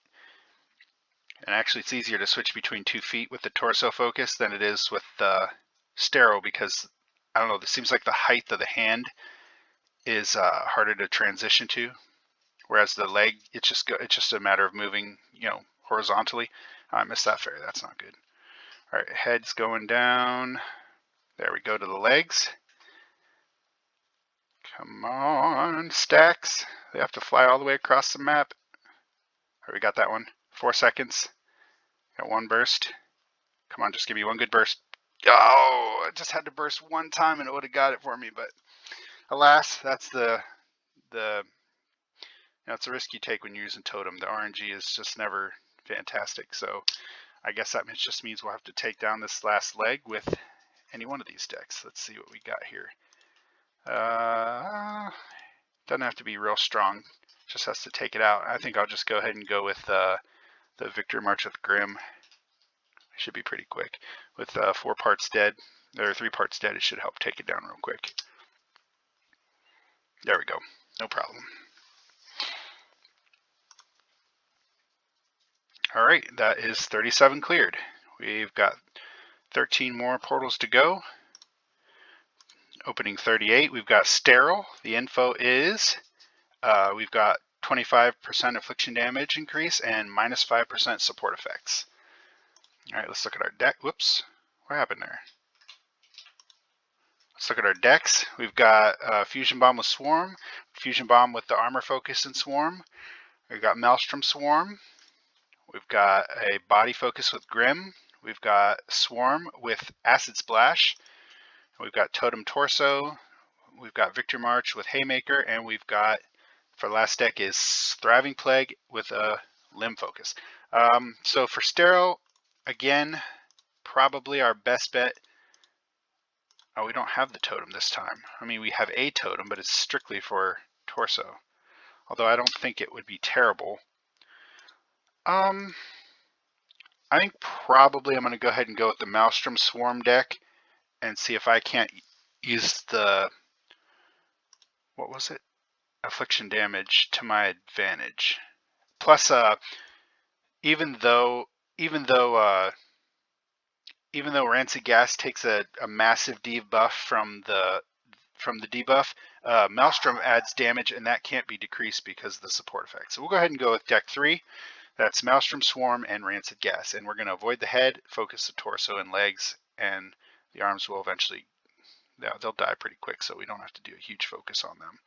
And actually it's easier to switch between 2 feet with the torso focus than it is with the Sterile because, I don't know, it seems like the height of the hand is harder to transition to, whereas the leg, it's just a matter of moving, horizontally. I missed that fairy, that's not good. All right, head's going down. There we go to the legs. Come on, stacks. They have to fly all the way across the map. All right, we got that one. 4 seconds. Got 1 burst. Come on, just give me 1 good burst. Oh, I just had to burst 1 time and it would have got it for me, but alas, that's it's a risk you take when you're using Totem. The RNG is just never fantastic. So I guess that just means we'll have to take down this last leg with any one of these decks. Let's see what we got here. Doesn't have to be real strong, just has to take it out. I think I'll just go ahead and go with the Victory March with Grim. It should be pretty quick. With 4 parts dead, or 3 parts dead, it should help take it down real quick. There we go, no problem. Alright, that is 37 cleared. We've got 13 more portals to go. Opening 38, we've got Sterile. The info is we've got 25% affliction damage increase and minus 5% support effects. Alright, let's look at our deck. Whoops, what happened there? Let's look at our decks. We've got Fusion Bomb with Swarm, Fusion Bomb with the Armor Focus and Swarm. We've got Maelstrom Swarm. We've got a Body Focus with Grim. We've got Swarm with Acid Splash. We've got Totem Torso. We've got Victory March with Haymaker. And we've got, for last deck, is Thriving Plague with a Limb Focus. So for Sterile, again, probably our best bet. Oh, we don't have the totem this time. I mean, we have a totem, but it's strictly for Torso. Although I don't think it would be terrible. I think probably I'm going to go ahead and go with the Maelstrom Swarm deck and see if I can't use the, what was it? Affliction damage to my advantage. Plus, even though Rancid Gas takes a massive debuff from the debuff, Maelstrom adds damage, and that can't be decreased because of the support effect. So we'll go ahead and go with deck 3. That's Maelstrom, Swarm, and Rancid Gas. And we're going to avoid the head, focus the torso and legs, and the arms will eventually, they'll die pretty quick, so we don't have to do a huge focus on them.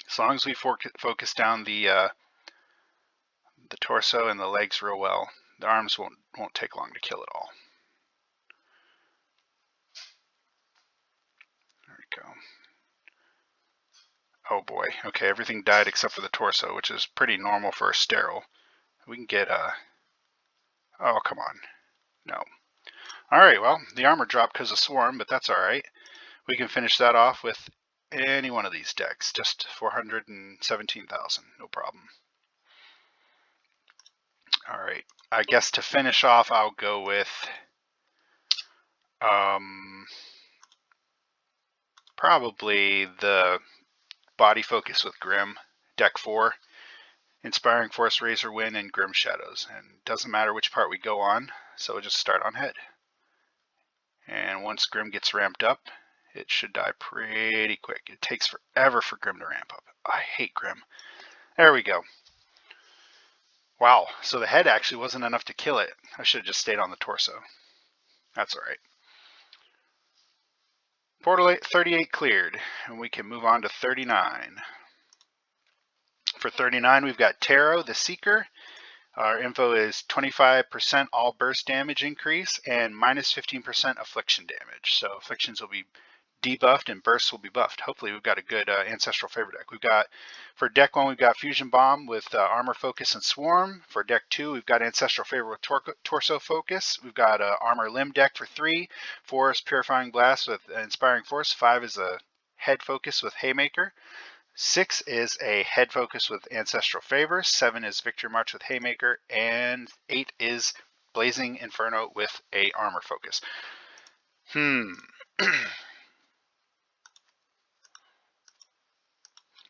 As long as we focus down the torso and the legs real well, the arms won't take long to kill at all. There we go. Oh boy. Okay, everything died except for the torso, which is pretty normal for a Sterile. We can get oh, come on. No. Alright, well, the armor dropped because of Swarm, but that's alright. We can finish that off with any one of these decks. Just 417,000. No problem. Alright. I guess to finish off, I'll go with probably the Body Focus with Grim, deck 4, Inspiring Force, Razor Wind, and Grim Shadows. And it doesn't matter which part we go on, so we'll just start on head. And once Grim gets ramped up, it should die pretty quick. It takes forever for Grim to ramp up. I hate Grim. There we go. Wow, so the head actually wasn't enough to kill it. I should have just stayed on the torso. That's alright. Portal 38 cleared, and we can move on to 39. For 39, we've got Tarot, the Seeker. Our info is 25% all burst damage increase and minus 15% affliction damage. So afflictions will be debuffed and bursts will be buffed. Hopefully we've got a good Ancestral Favor deck. We've got, for deck 1, we've got Fusion Bomb with Armor Focus and Swarm. For deck 2, we've got Ancestral Favor with Torso Focus. We've got Armor Limb deck for 3. 4 is Purifying Blast with Inspiring Force. 5 is a Head Focus with Haymaker. 6 is a Head Focus with Ancestral Favor. 7 is Victory March with Haymaker. And 8 is Blazing Inferno with a Armor Focus.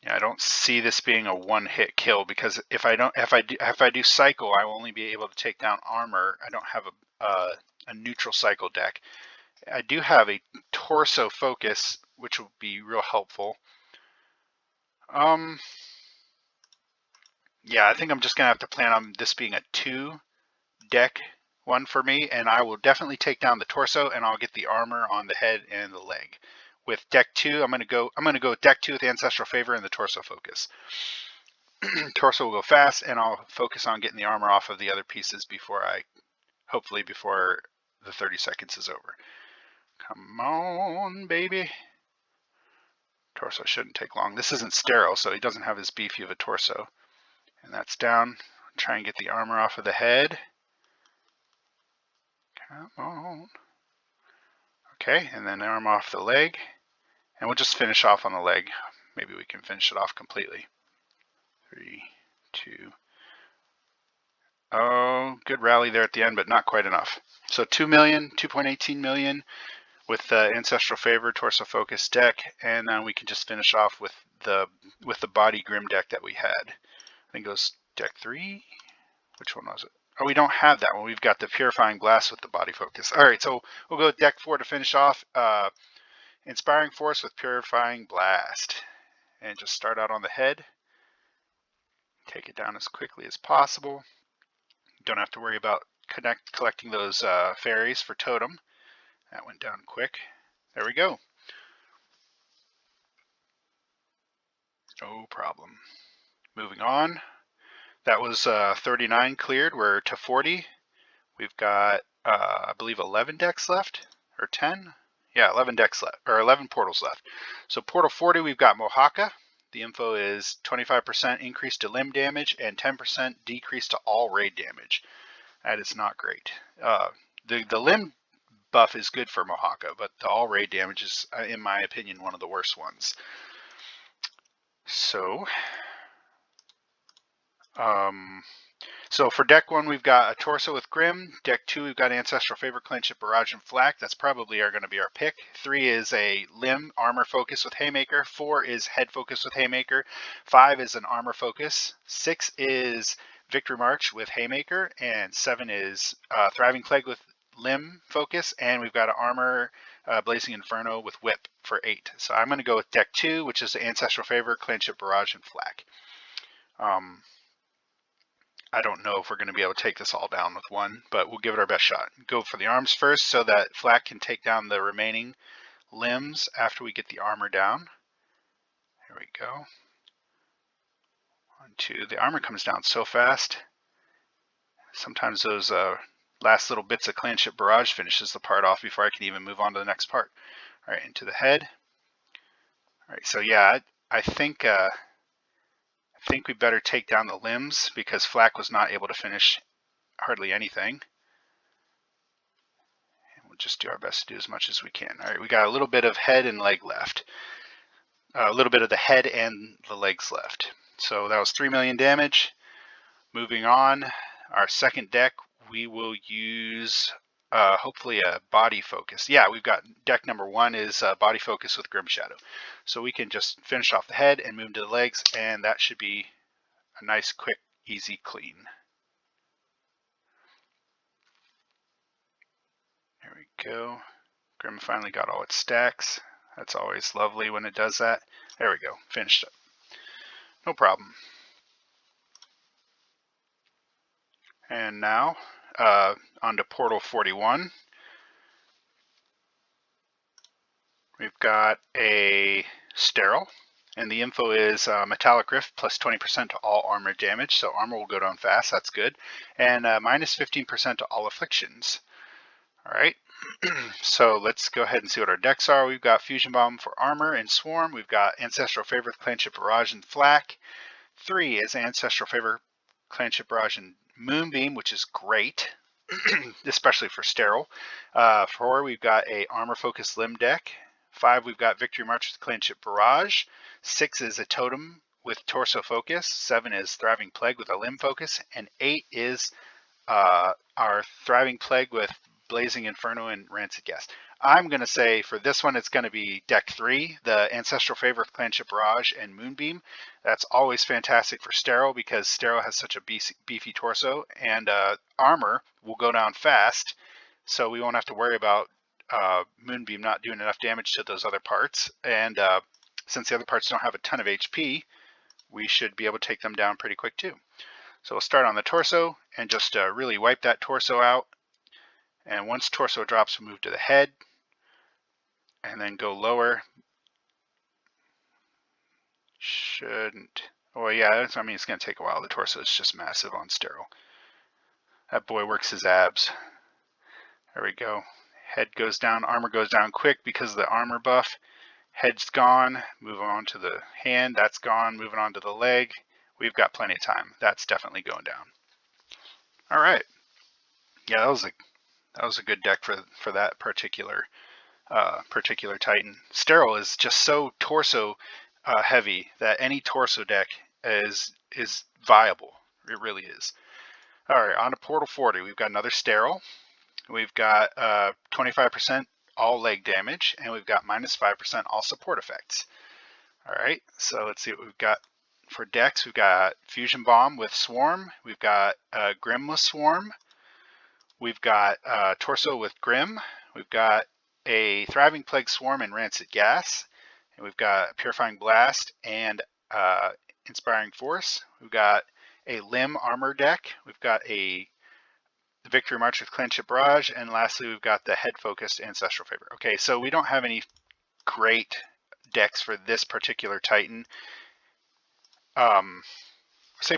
Yeah, I don't see this being a one-hit kill because if I do cycle, I will only be able to take down armor. I don't have a neutral cycle deck. I do have a torso focus, which will be real helpful. Yeah, I think I'm just gonna have to plan on this being a 2-deck one for me, and I will definitely take down the torso, and I'll get the armor on the head and the leg. With deck 2, I'm gonna go with deck 2 with Ancestral Favor and the torso focus. Torso will go fast, and I'll focus on getting the armor off of the other pieces hopefully before the 30 seconds is over. Come on, baby. Torso shouldn't take long. This isn't Sterile, so he doesn't have as beefy of a torso. And that's down. Try and get the armor off of the head. Come on. Okay, and then arm off the leg. And we'll just finish off on the leg. Maybe we can finish it off completely. 3, 2. Oh, good rally there at the end, but not quite enough. So 2 million, 2.18 million with the Ancestral Favor Torso Focus deck, and then we can just finish off with the Body Grim deck that we had. I think it was deck 3. Which one was it? Oh, we don't have that one. We've got the Purifying Blast with the Body Focus. All right, so we'll go with deck 4 to finish off. Inspiring Force with Purifying Blast. And just start out on the head. Take it down as quickly as possible. Don't have to worry about collecting those fairies for Totem. That went down quick. There we go. No problem. Moving on. That was 39 cleared. We're to 40. We've got, I believe, 11 decks left, or 10? Yeah, 11 decks left, or 11 portals left. So portal 40, we've got Mohaka. The info is 25% increase to limb damage and 10% decrease to all raid damage. That is not great. The limb buff is good for Mohaka, but the all raid damage is, in my opinion, one of the worst ones. So, so for deck 1, we've got a Torso with Grim. Deck 2, we've got Ancestral Favor, Clinch, Barrage, and Flak. That's probably going to be our pick. 3 is a Limb Armor Focus with Haymaker. 4 is Head Focus with Haymaker. 5 is an Armor Focus. 6 is Victory March with Haymaker. And 7 is Thriving Plague with Limb Focus. And we've got an Armor Blazing Inferno with Whip for 8. So I'm going to go with deck 2, which is Ancestral Favor, Clinch, Barrage, and Flak. I don't know if we're going to be able to take this all down with one, but we'll give it our best shot. Go for the arms first so that Flak can take down the remaining limbs after we get the armor down. Here we go. 1, 2. The armor comes down so fast. Sometimes those last little bits of Clanship Barrage finishes the part off before I can even move on to the next part. All right, into the head. All right, so yeah, I think we better take down the limbs because Flak was not able to finish hardly anything. And we'll just do our best to do as much as we can. All right, we got a little bit of head and leg left. A little bit of the head and the legs left. So that was 3 million damage. Moving on, our second deck, we will use hopefully a Body Focus. Yeah, we've got deck number 1 is Body Focus with Grim Shadow. So we can just finish off the head and move to the legs, and that should be a nice, quick, easy clean. There we go. Grim finally got all its stacks. That's always lovely when it does that. There we go, finished up. No problem. And now, on to Portal 41. We've got a Sterile, and the info is Metallic Rift plus 20% to all armor damage, so armor will go down fast, that's good. And minus 15% to all afflictions. All right, so let's go ahead and see what our decks are. We've got Fusion Bomb for armor and Swarm. We've got Ancestral Favor, Clanship, Barrage, and Flak. 3 is Ancestral Favor, Clanship, Barrage, and Moonbeam, which is great, especially for Sterile. 4, we've got a Armor Focus Limb deck. 5, we've got Victory March with Clanship Barrage. 6 is a Totem with Torso Focus. 7 is Thriving Plague with a Limb Focus. And 8 is our Thriving Plague with Blazing Inferno and Rancid Gas. I'm going to say for this one, it's going to be deck 3, the Ancestral Favor with Clanship Barrage and Moonbeam. That's always fantastic for Sterile because Sterile has such a beefy torso, and armor will go down fast, so we won't have to worry about Moonbeam not doing enough damage to those other parts. And since the other parts don't have a ton of HP, we should be able to take them down pretty quick too. So we'll start on the torso and just really wipe that torso out. And once torso drops, we'll move to the head and then go lower. Shouldn't. Oh yeah, I mean, it's going to take a while. The torso is just massive on Sterile. That boy works his abs. There we go. Head goes down, armor goes down quick because of the armor buff. Head's gone, move on to the hand, that's gone, moving on to the leg. We've got plenty of time. That's definitely going down. All right. Yeah, that That was a good deck for that particular Titan. Sterile is just so torso heavy that any torso deck is viable. It really is. All right, on to Portal 40. We've got another Sterile. We've got 25% all leg damage, and we've got -5% all support effects. All right, so let's see what we've got for decks. We've got Fusion Bomb with Swarm. We've got Grimless Swarm. We've got Torso with Grim. We've got a Thriving Plague Swarm and Rancid Gas. And we've got Purifying Blast and Inspiring Force. We've got a Limb Armor deck. We've got a Victory March with Clanship Barrage. And lastly, we've got the Head Focused Ancestral Favor. Okay, so we don't have any great decks for this particular Titan. I say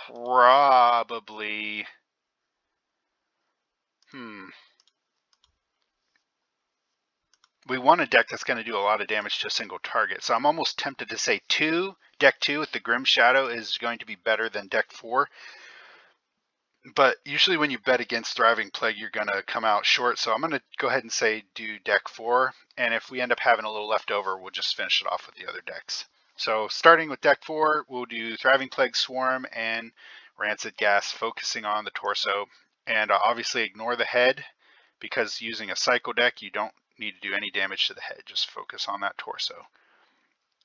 probably... We want a deck that's going to do a lot of damage to a single target. So I'm almost tempted to say deck 2 with the Grim Shadow is going to be better than deck 4. But usually when you bet against Thriving Plague, you're going to come out short. So I'm going to go ahead and say do deck 4. And if we end up having a little left over, we'll just finish it off with the other decks. So starting with deck 4, we'll do Thriving Plague Swarm and Rancid Gas, focusing on the torso. And obviously ignore the head, because using a Cycle deck, you don't need to do any damage to the head. Just focus on that torso.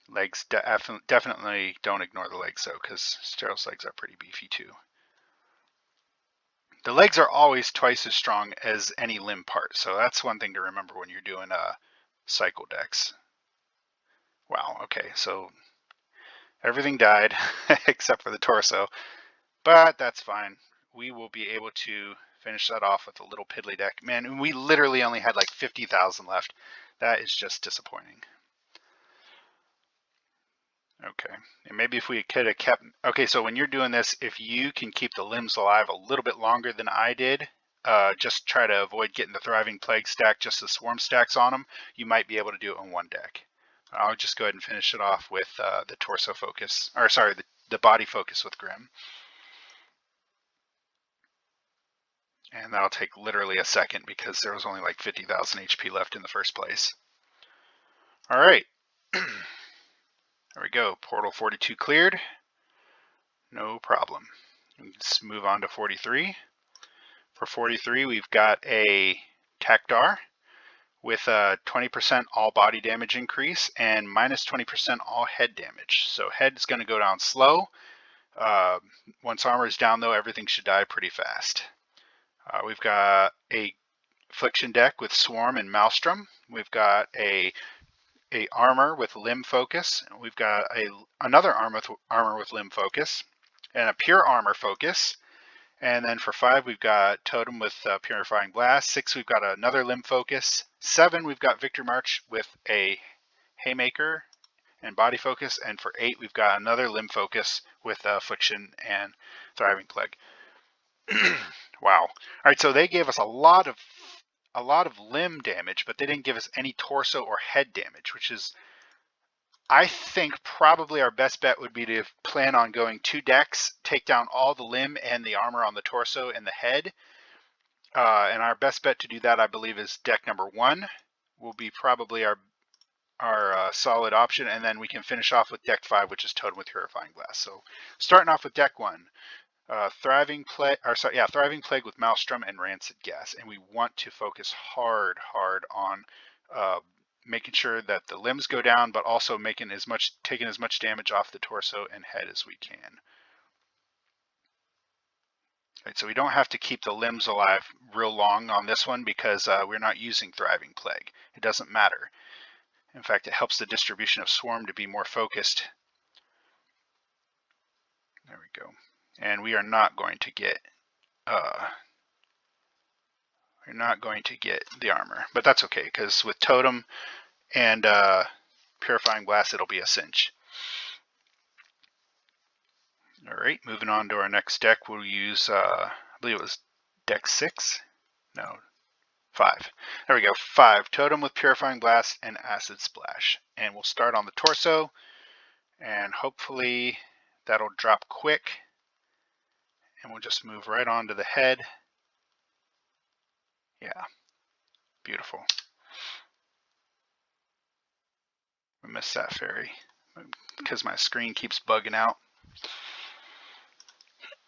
Legs, definitely don't ignore the legs though, because Sterile's legs are pretty beefy too. The legs are always twice as strong as any limb part, so that's one thing to remember when you're doing Cycle decks. Wow, okay, so everything died except for the torso, but that's fine. We will be able to finish that off with a little piddly deck. Man, we literally only had like 50,000 left. That is just disappointing. Okay, and maybe if we could have kept... Okay, so when you're doing this, if you can keep the limbs alive a little bit longer than I did, just try to avoid getting the Thriving Plague stack, just the Swarm stacks on them, you might be able to do it on one deck. I'll just go ahead and finish it off with the torso focus, or sorry, the body focus with Grim. And that'll take literally a second because there was only like 50,000 HP left in the first place. All right. There we go. Portal 42 cleared. No problem. Let's move on to 43. For 43, we've got a Takdar with a 20% all body damage increase and minus 20% all head damage. So head is going to go down slow. Once armor is down though, everything should die pretty fast. We've got a Affliction deck with Swarm and Maelstrom. We've got a armor with Limb Focus. We've got another armor with Limb Focus and a pure armor focus. And then for 5, we've got Totem with Purifying Blast. 6, we've got another Limb Focus. 7, we've got Victory March with a Haymaker and Body Focus. And for 8, we've got another Limb Focus with Affliction and Thriving Plague. Wow. All right, so they gave us a lot of limb damage, but they didn't give us any torso or head damage, which is, I think, probably our best bet would be to plan on going 2 decks, take down all the limb and the armor on the torso and the head. And our best bet to do that, I believe, is deck number 1 will be probably our solid option, and then we can finish off with deck 5, which is Totem with Purifying Blast. So starting off with deck 1. Thriving Plague with Maelstrom and Rancid Gas, and we want to focus hard on making sure that the limbs go down, but also taking as much damage off the torso and head as we can. Right, so we don't have to keep the limbs alive real long on this one because we're not using Thriving Plague. It doesn't matter. In fact, it helps the distribution of Swarm to be more focused. There we go. And we are not going to get the armor, but that's okay because with Totem and Purifying Blast, it'll be a cinch. All right, moving on to our next deck, we'll use I believe it was deck 6. No, 5. There we go. 5 Totem with Purifying Blast and Acid Splash, and we'll start on the torso, and hopefully that'll drop quick. And we'll just move right on to the head. Yeah, beautiful. I missed that fairy because my screen keeps bugging out.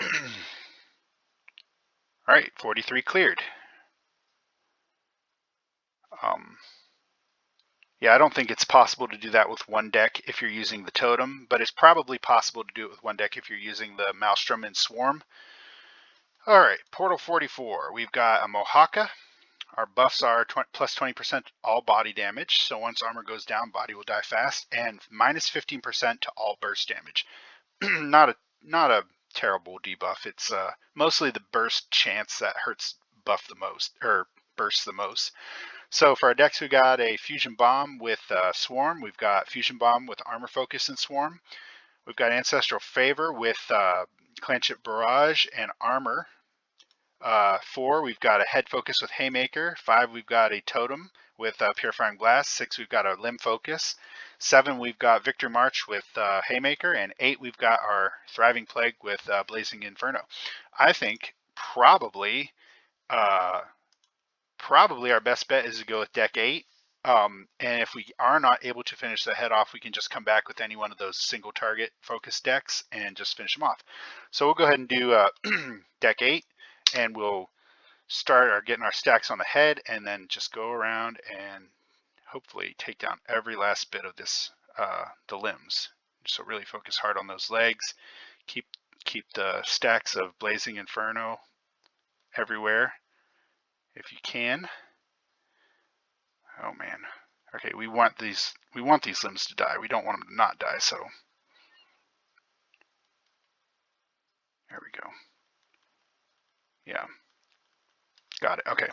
All right, 43 cleared. Yeah, I don't think it's possible to do that with one deck if you're using the Totem, but it's probably possible to do it with one deck if you're using the Maelstrom and Swarm. All right, Portal 44. We've got a Mohaka. Our buffs are plus 20% all body damage, so once armor goes down, body will die fast, and minus 15% to all burst damage. not a terrible debuff. It's mostly the burst chance that hurts buff the most, or bursts the most. So for our decks, we got a Fusion Bomb with Swarm. We've got Fusion Bomb with Armor Focus and Swarm. We've got Ancestral Favor with Clanship Barrage and Armor. 4, we've got a Head Focus with Haymaker. 5, we've got a Totem with Purifying Blast. 6, we've got a Limb Focus. 7, we've got Victory March with Haymaker. And 8, we've got our Thriving Plague with Blazing Inferno. I think probably our best bet is to go with deck 8. And if we are not able to finish the head off, we can just come back with any one of those single target focus decks and just finish them off. So we'll go ahead and do deck 8, and we'll start getting our stacks on the head, and then just go around and hopefully take down every last bit of this, the limbs. So really focus hard on those legs. Keep the stacks of Blazing Inferno everywhere if you can. Oh man. Okay, we want these limbs to die. We don't want them to not die, so there we go. Yeah. Got it. Okay.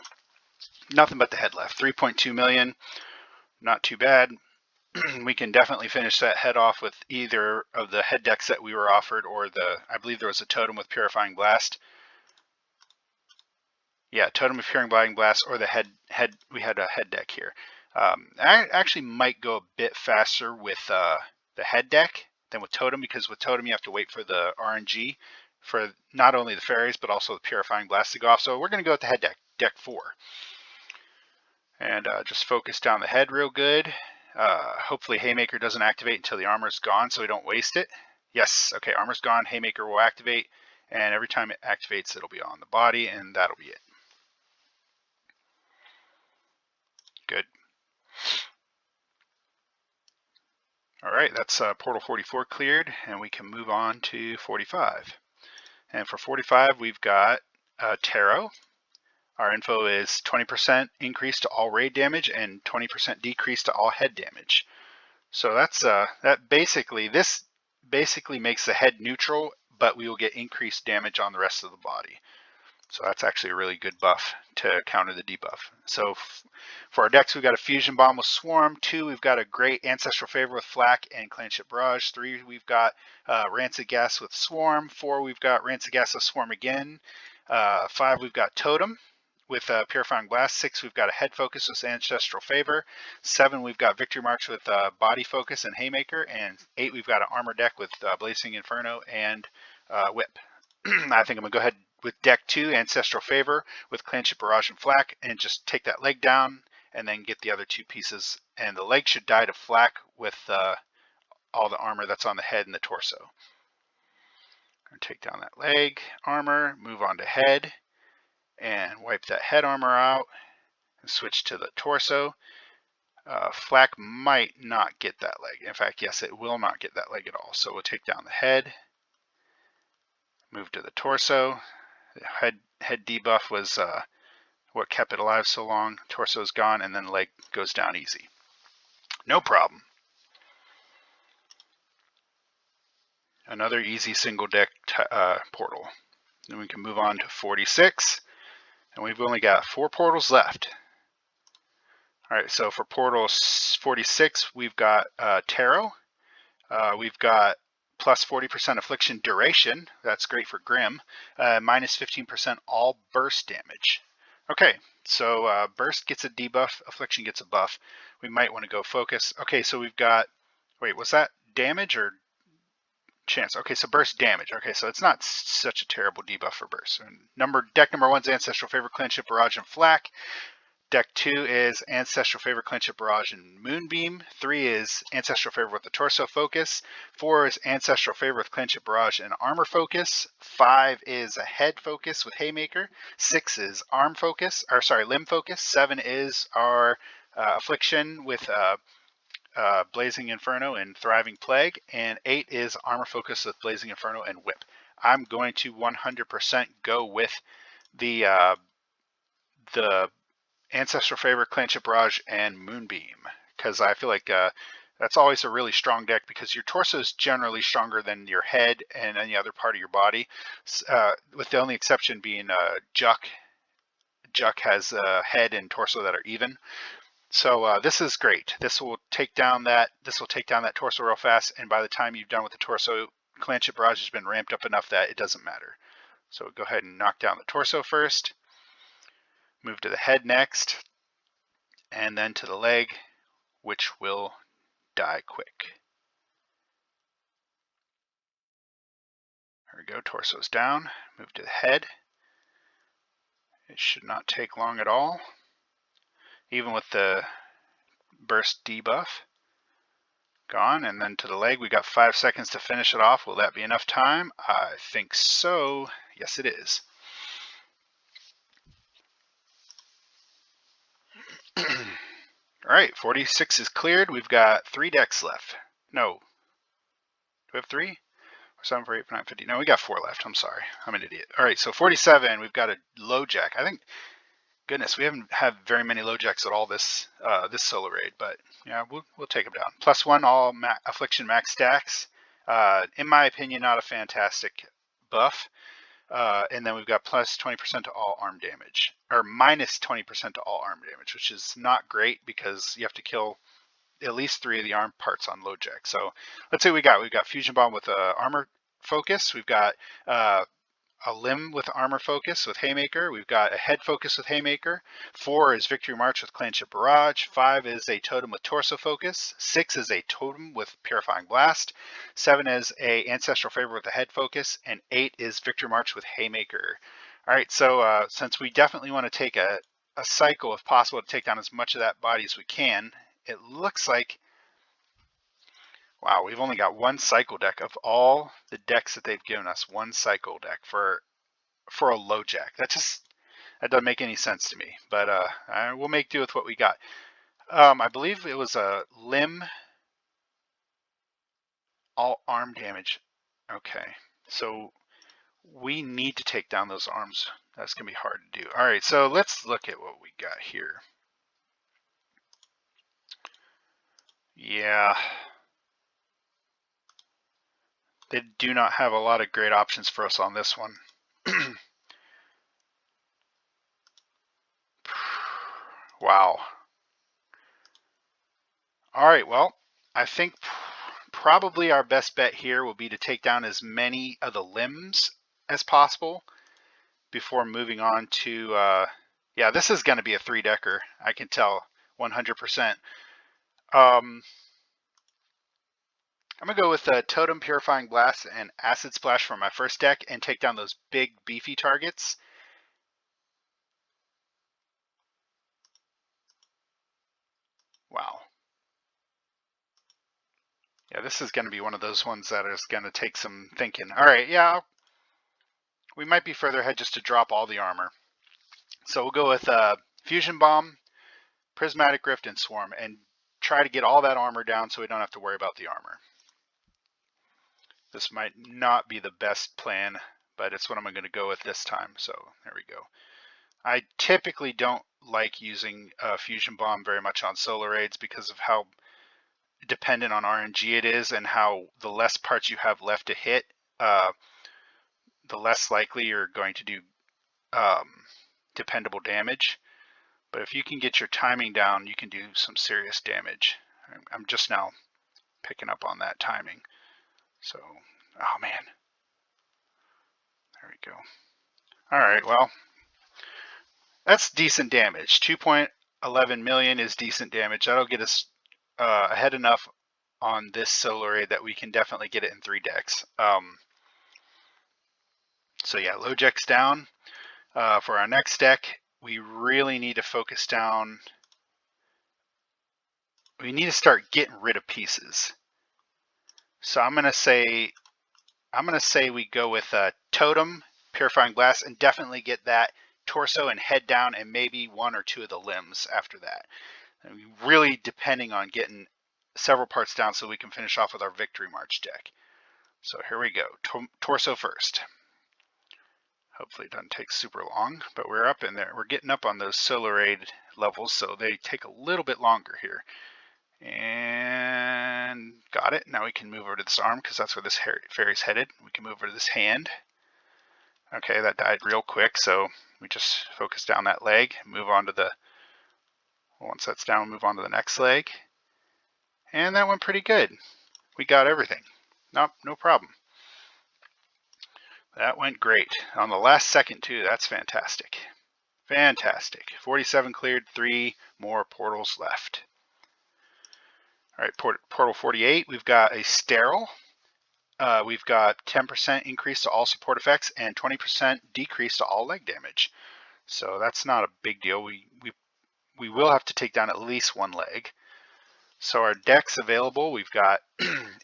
Nothing but the head left. 3.2 million. Not too bad. We can definitely finish that head off with either of the head decks that we were offered, or I believe there was a Totem with Purifying Blast. Yeah, Totem with Purifying Blast, or the head. We had a head deck here. I actually might go a bit faster with the head deck than with Totem, because with Totem you have to wait for the RNG for not only the fairies but also the Purifying Blast to go off. So we're going to go with the head deck, deck 4. And just focus down the head real good. Hopefully Haymaker doesn't activate until the armor's gone, so we don't waste it. Yes, okay, armor's gone, Haymaker will activate, and every time it activates, it'll be on the body, and that'll be it. Good. All right, that's Portal 44 cleared, and we can move on to 45. And for 45, we've got Tarot. Our info is 20% increase to all raid damage and 20% decrease to all head damage. So that's this basically makes the head neutral, but we will get increased damage on the rest of the body. So that's actually a really good buff to counter the debuff. So for our decks, we've got a Fusion Bomb with Swarm. 2, we've got a great Ancestral Favor with Flak and Clanship Barrage. 3, we've got Rancid Gas with Swarm. 4, we've got Rancid Gas with Swarm again. 5, we've got Totem with Purifying Blast. 6, we've got a Head Focus with Ancestral Favor. 7, we've got Victory March with Body Focus and Haymaker. And 8, we've got an Armor deck with Blazing Inferno and Whip. I think I'm going to go ahead with deck 2, Ancestral Favor with Clanship Barrage and Flak, and just take that leg down and then get the other 2 pieces. And the leg should die to Flak with all the armor that's on the head and the torso. I'm going to take down that leg armor, move on to head, and wipe that head armor out, and switch to the torso. Flak might not get that leg. In fact, yes, it will not get that leg at all. So we'll take down the head, move to the torso. The head debuff was what kept it alive so long. Torso's gone, and then the leg goes down easy. No problem. Another easy single deck portal. Then we can move on to 46, and we've only got 4 portals left. All right, so for portal 46, we've got Tarot. We've got plus 40% affliction duration. That's great for Grim. Minus 15% all burst damage. Okay, so burst gets a debuff, affliction gets a buff. We might want to go focus. Okay, so we've got, wait, was that damage or chance. Okay, so burst damage. Okay, so it's not such a terrible debuff for burst. Deck number 1's Ancestral Favor, Clinch It, Barrage, and Flak. Deck 2 is Ancestral Favor, Clinch It, Barrage, and Moonbeam. 3 is Ancestral Favor with the Torso Focus. 4 is Ancestral Favor with Clinch It, Barrage, and Armor Focus. 5 is a Head Focus with Haymaker. 6 is Limb Focus. 7 is our Affliction with Blazing Inferno and Thriving Plague. And 8 is Armor Focus with Blazing Inferno and Whip. I'm going to 100% go with the Ancestral Favor, Clinch It, Barrage, and Moonbeam, because I feel like that's always a really strong deck because your torso is generally stronger than your head and any other part of your body, with the only exception being Juck. Juck has a head and torso that are even. So this is great. This will take down that torso real fast, and by the time you've done with the torso, Clinch It, Barrage has been ramped up enough that it doesn't matter. So go ahead and knock down the torso first. Move to the head next, and then to the leg, which will die quick. There we go, torso's down. Move to the head. It should not take long at all, even with the burst debuff gone. And then to the leg, we got 5 seconds to finish it off. Will that be enough time? I think so. Yes, it is. All right, 46 is cleared. We've got 3 decks left. No. Do we have 3? 7, 4, 8, 9, 50. No, we got 4 left. I'm sorry. I'm an idiot. All right, so 47, we've got a LoJack. I think, goodness, we haven't had very many LoJacks at all this solo raid, but yeah, we'll take them down. +1 all Affliction max stacks. In my opinion, not a fantastic buff. And then we've got +20% to all arm damage, or -20% to all arm damage, which is not great because you have to kill at least 3 of the arm parts on LoJack. So let's say we've got Fusion Bomb with Armor Focus. We've got a Limb with Armor Focus with Haymaker. We've got a Head Focus with Haymaker. 4 is Victory March with Clinch It, Barrage. 5 is a Totem with Torso Focus. 6 is a Totem with Purifying Blast. 7 is a Ancestral Favor with a Head Focus. And 8 is Victory March with Haymaker. All right, so since we definitely want to take a cycle, if possible, to take down as much of that body as we can, it looks like, wow, we've only got 1 cycle deck of all the decks that they've given us. 1 cycle deck for a LoJack. That doesn't make any sense to me. But we'll make do with what we got. I believe it was a Limb all arm damage. Okay, so we need to take down those arms. That's gonna be hard to do. All right, so let's look at what we got here. Yeah. They do not have a lot of great options for us on this one. Wow. All right, well, I think probably our best bet here will be to take down as many of the limbs as possible before moving on to, yeah, this is going to be a 3-decker. I can tell 100%. I'm going to go with Totem, Purifying Blast, and Acid Splash for my first deck and take down those big, beefy targets. Wow. Yeah, this is going to be one of those ones that is going to take some thinking. All right, yeah, we might be further ahead just to drop all the armor. So we'll go with Fusion Bomb, Prismatic Rift, and Swarm, and try to get all that armor down so we don't have to worry about the armor. This might not be the best plan, but it's what I'm going to go with this time. So there we go. I typically don't like using Fusion Bomb very much on solo raids because of how dependent on RNG it is, and how the less parts you have left to hit, the less likely you're going to do dependable damage. But if you can get your timing down, you can do some serious damage. I'm just now picking up on that timing. So, oh man. There we go. All right, well, that's decent damage. 2.11 million is decent damage. That'll get us ahead enough on this Solar Raid that we can definitely get it in 3 decks. So yeah, LoJack's down. For our next deck, we really need to focus down. We need to start getting rid of pieces. So I'm gonna say we go with Totem, Purifying Blast, and definitely get that torso and head down, and maybe 1 or 2 of the limbs after that. And really depending on getting several parts down so we can finish off with our Victory March deck. So here we go. Torso first. Hopefully it doesn't take super long, but we're up in there. We're getting up on those Solar Raid levels, so they take a little bit longer here. And got it. Now we can move over to this arm because that's where this fairy's headed. We can move over to this hand. Okay, that died real quick, so we just focus down that leg, move on to the, once that's down, move on to the next leg. And that went pretty good. We got everything. Nope, no problem. That went great. On the last second too, that's fantastic. Fantastic. 47 cleared, 3 more portals left. All right, portal 48, we've got a Sterile. We've got 10% increase to all support effects and 20% decrease to all leg damage. So that's not a big deal. We will have to take down at least 1 leg. So our decks available, we've got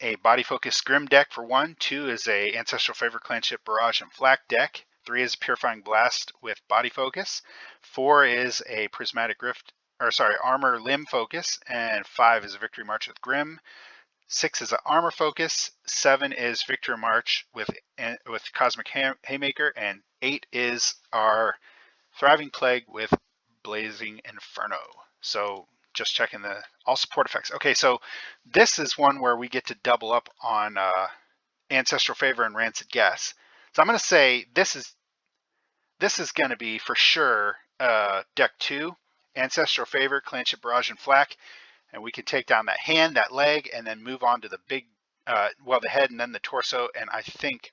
a Body Focus Grim deck for 1, 2 is a Ancestral Favor, Clanship, Barrage, and Flak deck, 3 is a Purifying Blast with Body Focus, 4 is a Prismatic Rift, Armor Limb Focus, and 5 is a Victory March with Grim, 6 is an Armor Focus, 7 is Victory March with Cosmic Haymaker, and 8 is our Thriving Plague with Blazing Inferno. So just checking the all support effects. Okay, so this is one where we get to double up on Ancestral Favor and Rancid Gas. So I'm going to say this is going to be for sure deck 2, Ancestral Favor, Clanship, Barrage, and Flak, and we can take down that hand, that leg, and then move on to the big, the head and then the torso. And I think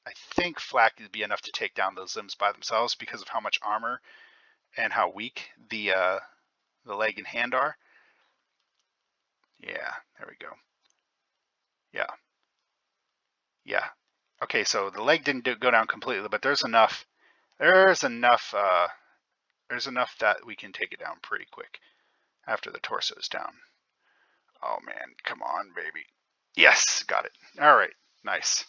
Flak would be enough to take down those limbs by themselves because of how much armor and how weak the leg and hand are. Yeah, there we go. Yeah. Okay, so the leg didn't go down completely, but there's enough that we can take it down pretty quick after the torso is down. Oh man, come on, baby. Yes, got it. All right, nice.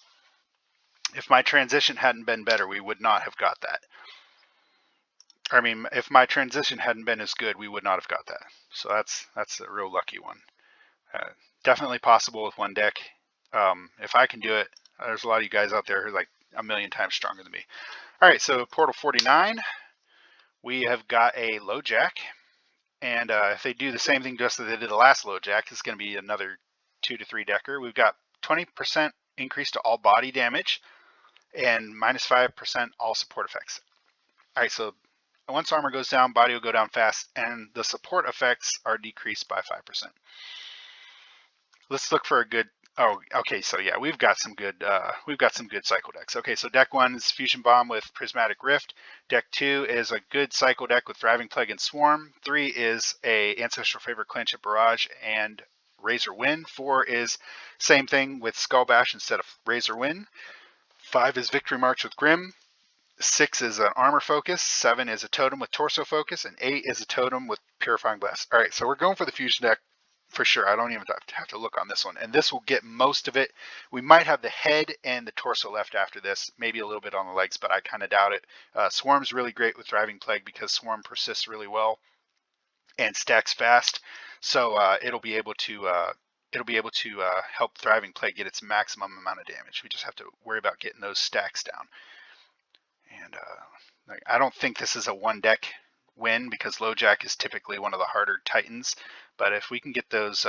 If my transition hadn't been better, we would not have got that. I mean, if my transition hadn't been as good, we would not have got that. So that's a real lucky one. Definitely possible with 1 deck. If I can do it, there's a lot of you guys out there who are like a million times stronger than me. All right, so Portal 49, we have got a LoJack. And if they do the same thing just as they did the last LoJack, it's going to be another 2 to 3 decker. We've got 20% increase to all body damage and minus 5% all support effects. All right, so once armor goes down, body will go down fast, and the support effects are decreased by 5%. Let's look for a good. Oh, okay. So yeah, we've got some good cycle decks. Okay, so deck 1 is Fusion Bomb with Prismatic Rift. Deck 2 is a good cycle deck with Thriving Plague and Swarm. 3 is a Ancestral Favor, Clanship, Barrage, and Razor Wind. 4 is same thing with Skull Bash instead of Razor Wind. 5 is Victory March with Grim. 6 is an Armor Focus. 7 is a Totem with Torso Focus, and 8 is a Totem with Purifying Blast. All right, so we're going for the Fusion deck for sure. I don't even have to look on this one, and this will get most of it. We might have the head and the torso left after this, maybe a little bit on the legs, but I kind of doubt it. Swarm's really great with Thriving Plague because Swarm persists really well and stacks fast, so it'll be able to help Thriving Plague get its maximum amount of damage. We just have to worry about getting those stacks down. And I don't think this is a 1 deck win because LoJack is typically one of the harder Titans, but if we can get those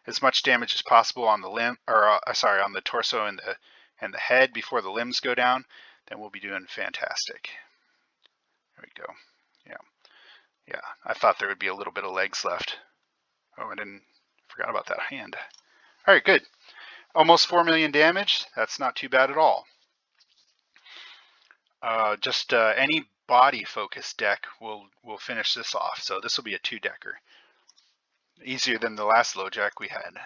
as much damage as possible on the limb, or on the torso and the head before the limbs go down, then we'll be doing fantastic. There we go. Yeah. I thought there would be a little bit of legs left. Oh, forgot about that hand. All right, good. Almost 4 million damage. That's not too bad at all. Just any body focused deck will finish this off. So this will be a 2 decker. Easier than the last LoJack we had.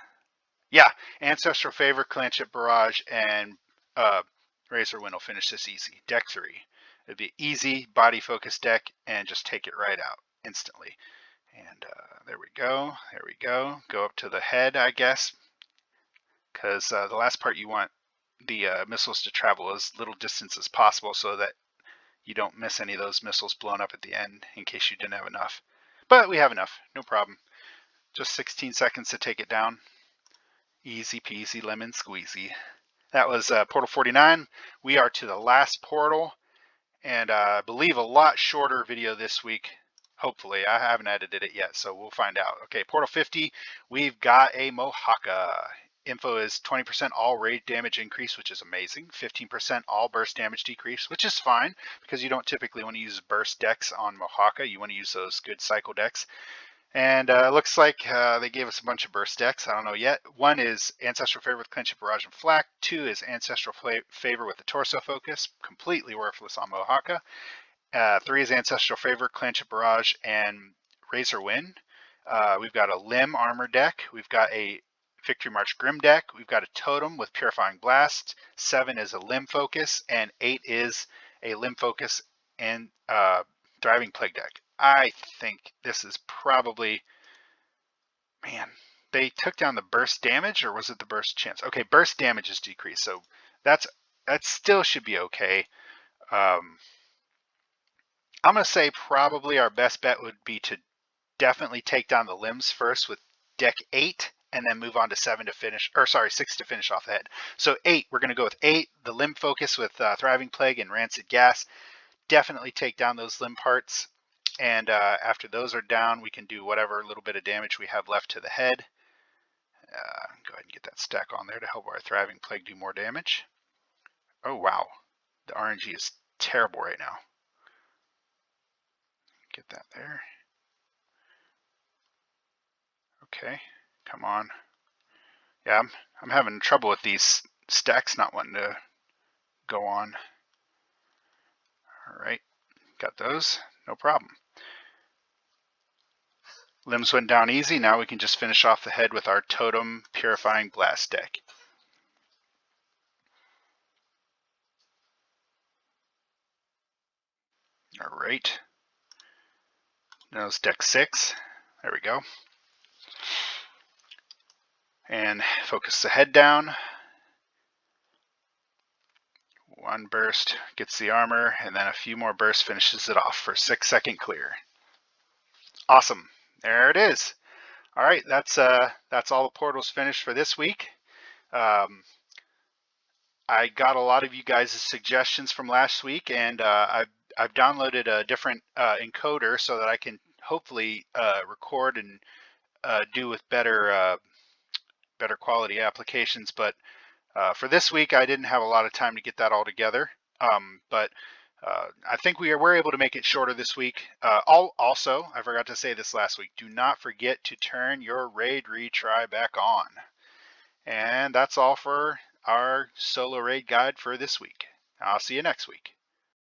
Yeah, Ancestral Favor, Clanship Barrage, and Razor Wind will finish this easy. Deck 3. It'd be easy, body focused deck, and just take it right out instantly. And there we go. There we go. Go up to the head, I guess, because the last part you want the missiles to travel as little distance as possible so that you don't miss any of those missiles blown up at the end in case you didn't have enough. But we have enough, no problem. Just 16 seconds to take it down. Easy peasy lemon squeezy. That was Portal 49. We are to the last portal, and I believe a lot shorter video this week. Hopefully, I haven't edited it yet, so we'll find out. Okay, Portal 50, we've got a Mohaka. Info is 20% all raid damage increase, which is amazing. 15% all burst damage decrease, which is fine because you don't typically want to use burst decks on Mohaka. You want to use those good cycle decks. And looks like they gave us a bunch of burst decks. I don't know yet. 1 is Ancestral Favor with Clench, Barrage, and Flak. 2 is Ancestral Favor with the Torso Focus. Completely worthless on Mohaka. 3 is Ancestral Favor, Clench, Barrage, and Razor Wind. We've got a Limb Armor deck. We've got a Victory March Grim deck. We've got a Totem with Purifying Blast. 7 is a Limb Focus. And 8 is a Limb Focus and Thriving Plague deck. I think this is probably, man, they took down the burst damage, or was it the burst chance? Okay, burst damage is decreased, so that still should be okay. I'm gonna say probably our best bet would be to definitely take down the limbs first with deck 8, and then move on to 7 to finish, or sorry, 6 to finish off the head. So 8, we're gonna go with 8, the Limb Focus with Thriving Plague and Rancid Gas. Definitely take down those limb parts. And after those are down, we can do whatever little bit of damage we have left to the head. Go ahead and get that stack on there to help our Thriving Plague do more damage. Oh, wow. The RNG is terrible right now. Get that there. Okay, come on. Yeah, I'm having trouble with these stacks not wanting to go on. All right, got those. No problem. Limbs went down easy. Now we can just finish off the head with our Totem Purifying Blast deck. All right. Now it's deck 6. There we go. And focus the head down. 1 burst gets the armor, and then a few more bursts finishes it off for 6-second clear. Awesome. There it is. All right, that's all the portals finished for this week. I got a lot of you guys' suggestions from last week, and I've downloaded a different encoder so that I can hopefully record and do with better quality applications. But for this week, I didn't have a lot of time to get that all together. But I think we're able to make it shorter this week. Also, I forgot to say this last week, do not forget to turn your raid retry back on. And that's all for our solo raid guide for this week. I'll see you next week.